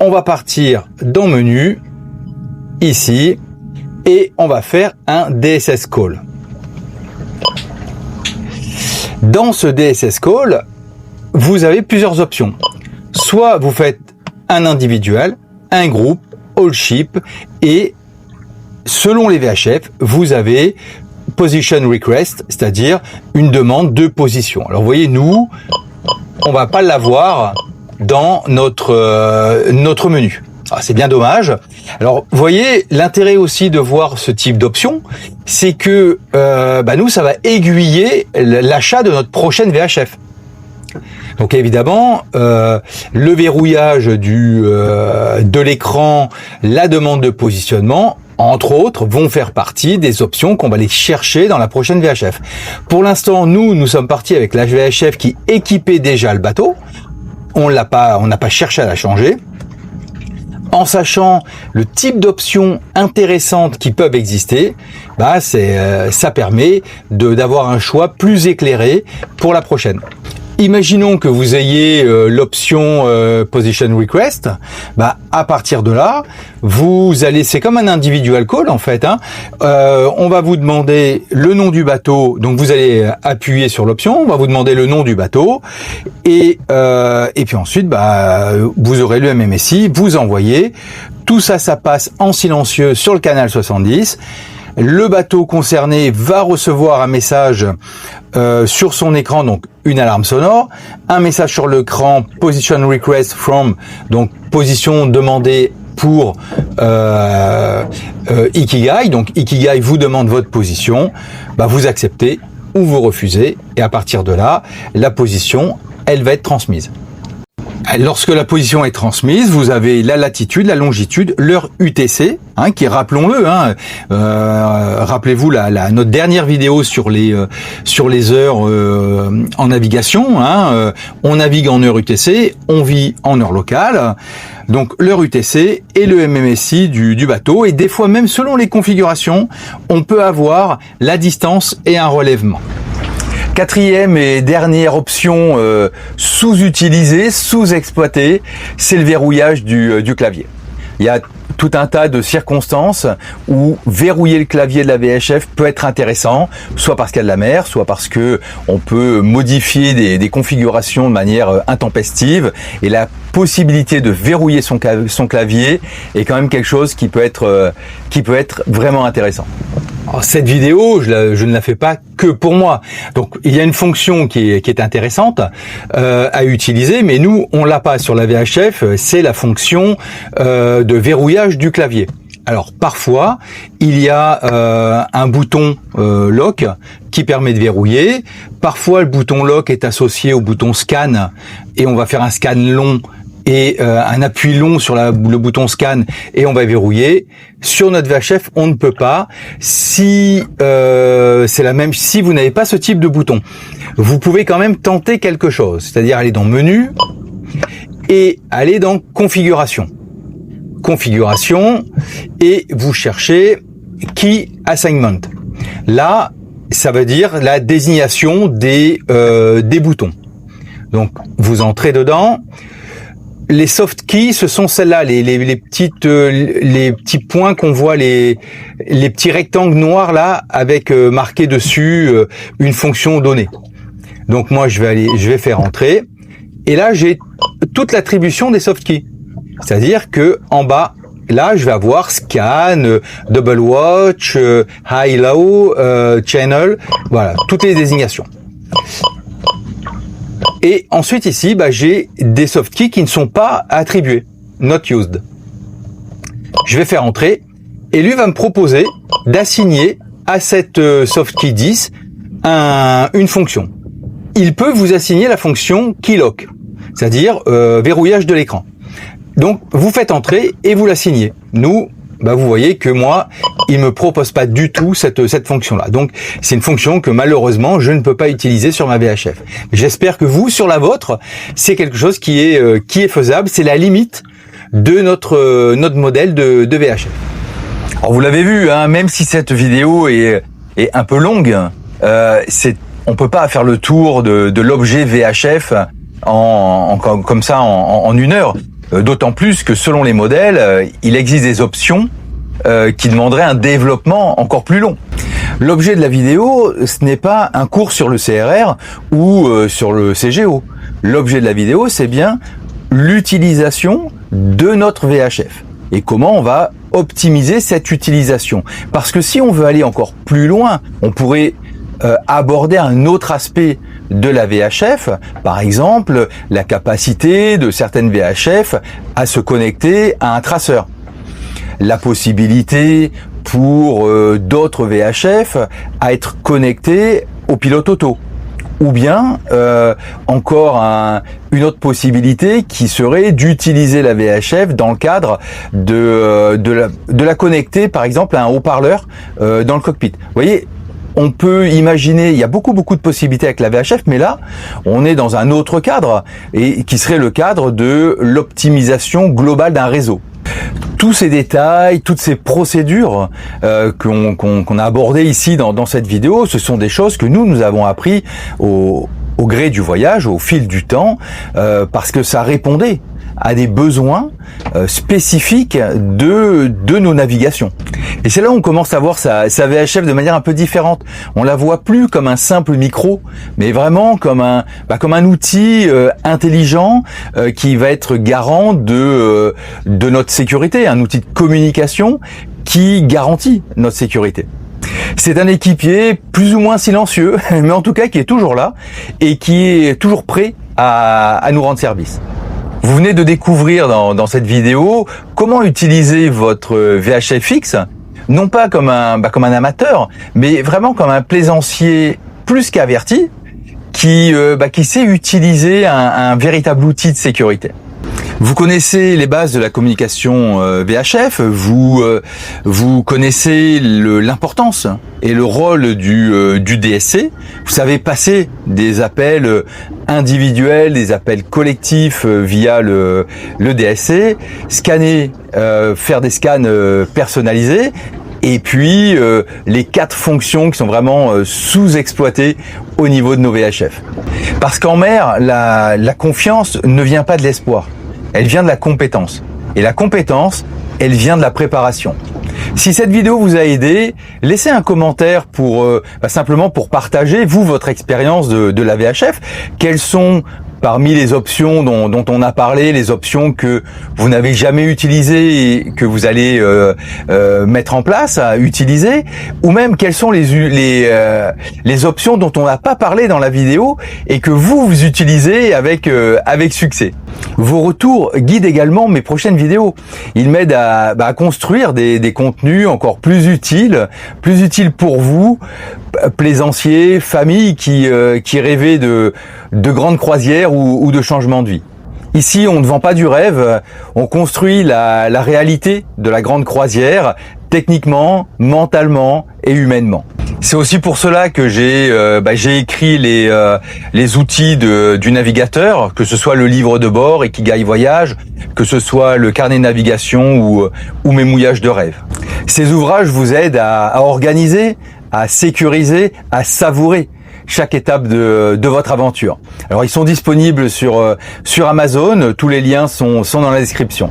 on va partir dans Menu, ici, et on va faire un DSS call. Dans ce DSS call, vous avez plusieurs options. Soit vous faites un individuel, un groupe, all ship, et selon les VHF, vous avez position request, c'est-à-dire une demande de position. Alors vous voyez, nous, on va pas l'avoir dans notre menu. Ah, c'est bien dommage. Alors, vous voyez, l'intérêt aussi de voir ce type d'option, c'est que nous, ça va aiguiller l'achat de notre prochaine VHF. Donc évidemment, le verrouillage de l'écran, la demande de positionnement, entre autres, vont faire partie des options qu'on va aller chercher dans la prochaine VHF. Pour l'instant, nous sommes partis avec la VHF qui équipait déjà le bateau. On n'a pas cherché à la changer. En sachant le type d'options intéressantes qui peuvent exister, ça permet d'avoir un choix plus éclairé pour la prochaine. Imaginons que vous ayez l'option Position Request, à partir de là, vous allez, c'est comme un individual call en fait. On va vous demander le nom du bateau, donc vous allez appuyer sur l'option, on va vous demander le nom du bateau, et puis ensuite, vous aurez le MMSI, vous envoyez. Tout ça, ça passe en silencieux sur le canal 70. Le bateau concerné va recevoir un message sur son écran, donc une alarme sonore, un message sur l'écran Position Request from, donc position demandée pour Ikigai. Donc Ikigai vous demande votre position, vous acceptez ou vous refusez, et à partir de là, la position, elle va être transmise. Lorsque la position est transmise, vous avez la latitude, la longitude, l'heure UTC, qui, rappelons-le, rappelez-vous notre dernière vidéo sur les heures en navigation. On navigue en heure UTC, on vit en heure locale. Donc l'heure UTC et le MMSI du bateau, et des fois même selon les configurations, on peut avoir la distance et un relèvement. Quatrième et dernière option sous-utilisée, sous-exploitée, c'est le verrouillage du clavier. Il y a tout un tas de circonstances où verrouiller le clavier de la VHF peut être intéressant, soit parce qu'il y a de la mer, soit parce que on peut modifier des configurations de manière intempestive, et la possibilité de verrouiller son clavier est quand même quelque chose qui peut être vraiment intéressant. Alors, cette vidéo, je ne la fais pas que pour moi. Donc, il y a une fonction qui est intéressante à utiliser, mais nous, on l'a pas sur la VHF. C'est la fonction de verrouillage du clavier. Alors, parfois, il y a un bouton lock qui permet de verrouiller. Parfois, le bouton lock est associé au bouton scan, et on va faire un scan long et un appui long sur le bouton scan, et on va verrouiller. Sur notre VHF, on ne peut pas. Si c'est la même, si vous n'avez pas ce type de bouton, vous pouvez quand même tenter quelque chose, c'est-à-dire aller dans Menu et aller dans Configuration, et vous cherchez Key Assignment. Là, ça veut dire la désignation des boutons. Donc, vous entrez dedans. Les soft keys, ce sont celles-là, les petits points qu'on voit, les petits rectangles noirs là, avec marqué dessus une fonction donnée. Donc moi je vais faire entrer, et là j'ai toute l'attribution des soft keys. C'est-à-dire que en bas, là, je vais avoir scan, double watch, high low, channel, voilà, toutes les désignations. Et ensuite ici, j'ai des softkeys qui ne sont pas attribués, not used. Je vais faire entrer et lui va me proposer d'assigner à cette softkey 10 une fonction. Il peut vous assigner la fonction keylock, c'est-à-dire verrouillage de l'écran. Donc vous faites entrer et vous l'assignez. Nous, vous voyez que moi, il me propose pas du tout cette fonction-là. Donc c'est une fonction que malheureusement je ne peux pas utiliser sur ma VHF. J'espère que vous, sur la vôtre, c'est quelque chose qui est faisable. C'est la limite de notre modèle de VHF. Alors vous l'avez vu, hein, même si cette vidéo est un peu longue, on peut pas faire le tour de l'objet VHF comme ça en une heure. D'autant plus que selon les modèles, il existe des options qui demanderaient un développement encore plus long. L'objet de la vidéo, ce n'est pas un cours sur le CRR ou sur le CGO. L'objet de la vidéo, c'est bien l'utilisation de notre VHF et comment on va optimiser cette utilisation. Parce que si on veut aller encore plus loin, on pourrait aborder un autre aspect de la VHF, par exemple la capacité de certaines VHF à se connecter à un traceur, la possibilité pour d'autres VHF à être connectés au pilote auto, ou bien encore une autre possibilité qui serait d'utiliser la VHF dans le cadre de la connecter par exemple à un haut-parleur dans le cockpit. Vous voyez, on peut imaginer, il y a beaucoup de possibilités avec la VHF, mais là, on est dans un autre cadre, et qui serait le cadre de l'optimisation globale d'un réseau. Tous ces détails, toutes ces procédures qu'on a abordées ici dans cette vidéo, ce sont des choses que nous avons appris au gré du voyage, au fil du temps, parce que ça répondait à des besoins spécifiques de nos navigations. Et c'est là où on commence à voir sa VHF de manière un peu différente. On la voit plus comme un simple micro, mais vraiment comme un outil intelligent qui va être garant de notre sécurité, un outil de communication qui garantit notre sécurité. C'est un équipier plus ou moins silencieux, mais en tout cas qui est toujours là et qui est toujours prêt à nous rendre service. Vous venez de découvrir dans cette vidéo comment utiliser votre VHF-X, non pas comme un amateur, mais vraiment comme un plaisancier plus qu'averti qui sait utiliser un véritable outil de sécurité. Vous connaissez les bases de la communication VHF, vous connaissez l'importance et le rôle du DSC. Vous savez passer des appels individuels, des appels collectifs via le DSC, scanner, faire des scans personnalisés. Et puis les 4 fonctions qui sont vraiment sous-exploitées au niveau de nos VHF. Parce qu'en mer, la confiance ne vient pas de l'espoir, elle vient de la compétence. Et la compétence, elle vient de la préparation. Si cette vidéo vous a aidé, laissez un commentaire pour simplement pour partager votre expérience de la VHF. Quelles sont parmi les options dont on a parlé, les options que vous n'avez jamais utilisées et que vous allez mettre en place, à utiliser, ou même quelles sont les options dont on n'a pas parlé dans la vidéo et que vous utilisez avec succès. Vos retours guident également mes prochaines vidéos. Ils m'aident à construire des contenus encore plus utiles pour vous, plaisanciers, familles qui rêvaient de grandes croisières ou de changements de vie. Ici, on ne vend pas du rêve, on construit la réalité de la grande croisière, techniquement, mentalement et humainement. C'est aussi pour cela que j'ai écrit les outils du navigateur, que ce soit le livre de bord, Ikigai Voyage, que ce soit le carnet de navigation ou mes mouillages de rêve. Ces ouvrages vous aident à organiser, à sécuriser, à savourer chaque étape de votre aventure. Alors ils sont disponibles sur Amazon, tous les liens sont dans la description.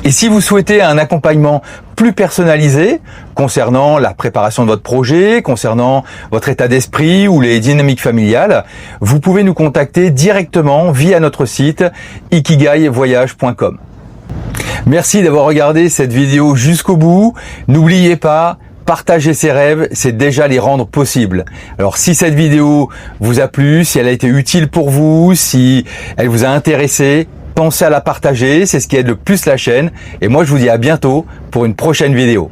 Et si vous souhaitez un accompagnement plus personnalisé concernant la préparation de votre projet, concernant votre état d'esprit ou les dynamiques familiales, vous pouvez nous contacter directement via notre site ikigaivoyage.com. Merci d'avoir regardé cette vidéo jusqu'au bout. N'oubliez pas, partager ses rêves, c'est déjà les rendre possibles. Alors si cette vidéo vous a plu, si elle a été utile pour vous, si elle vous a intéressé, pensez à la partager, c'est ce qui aide le plus la chaîne. Et moi je vous dis à bientôt pour une prochaine vidéo.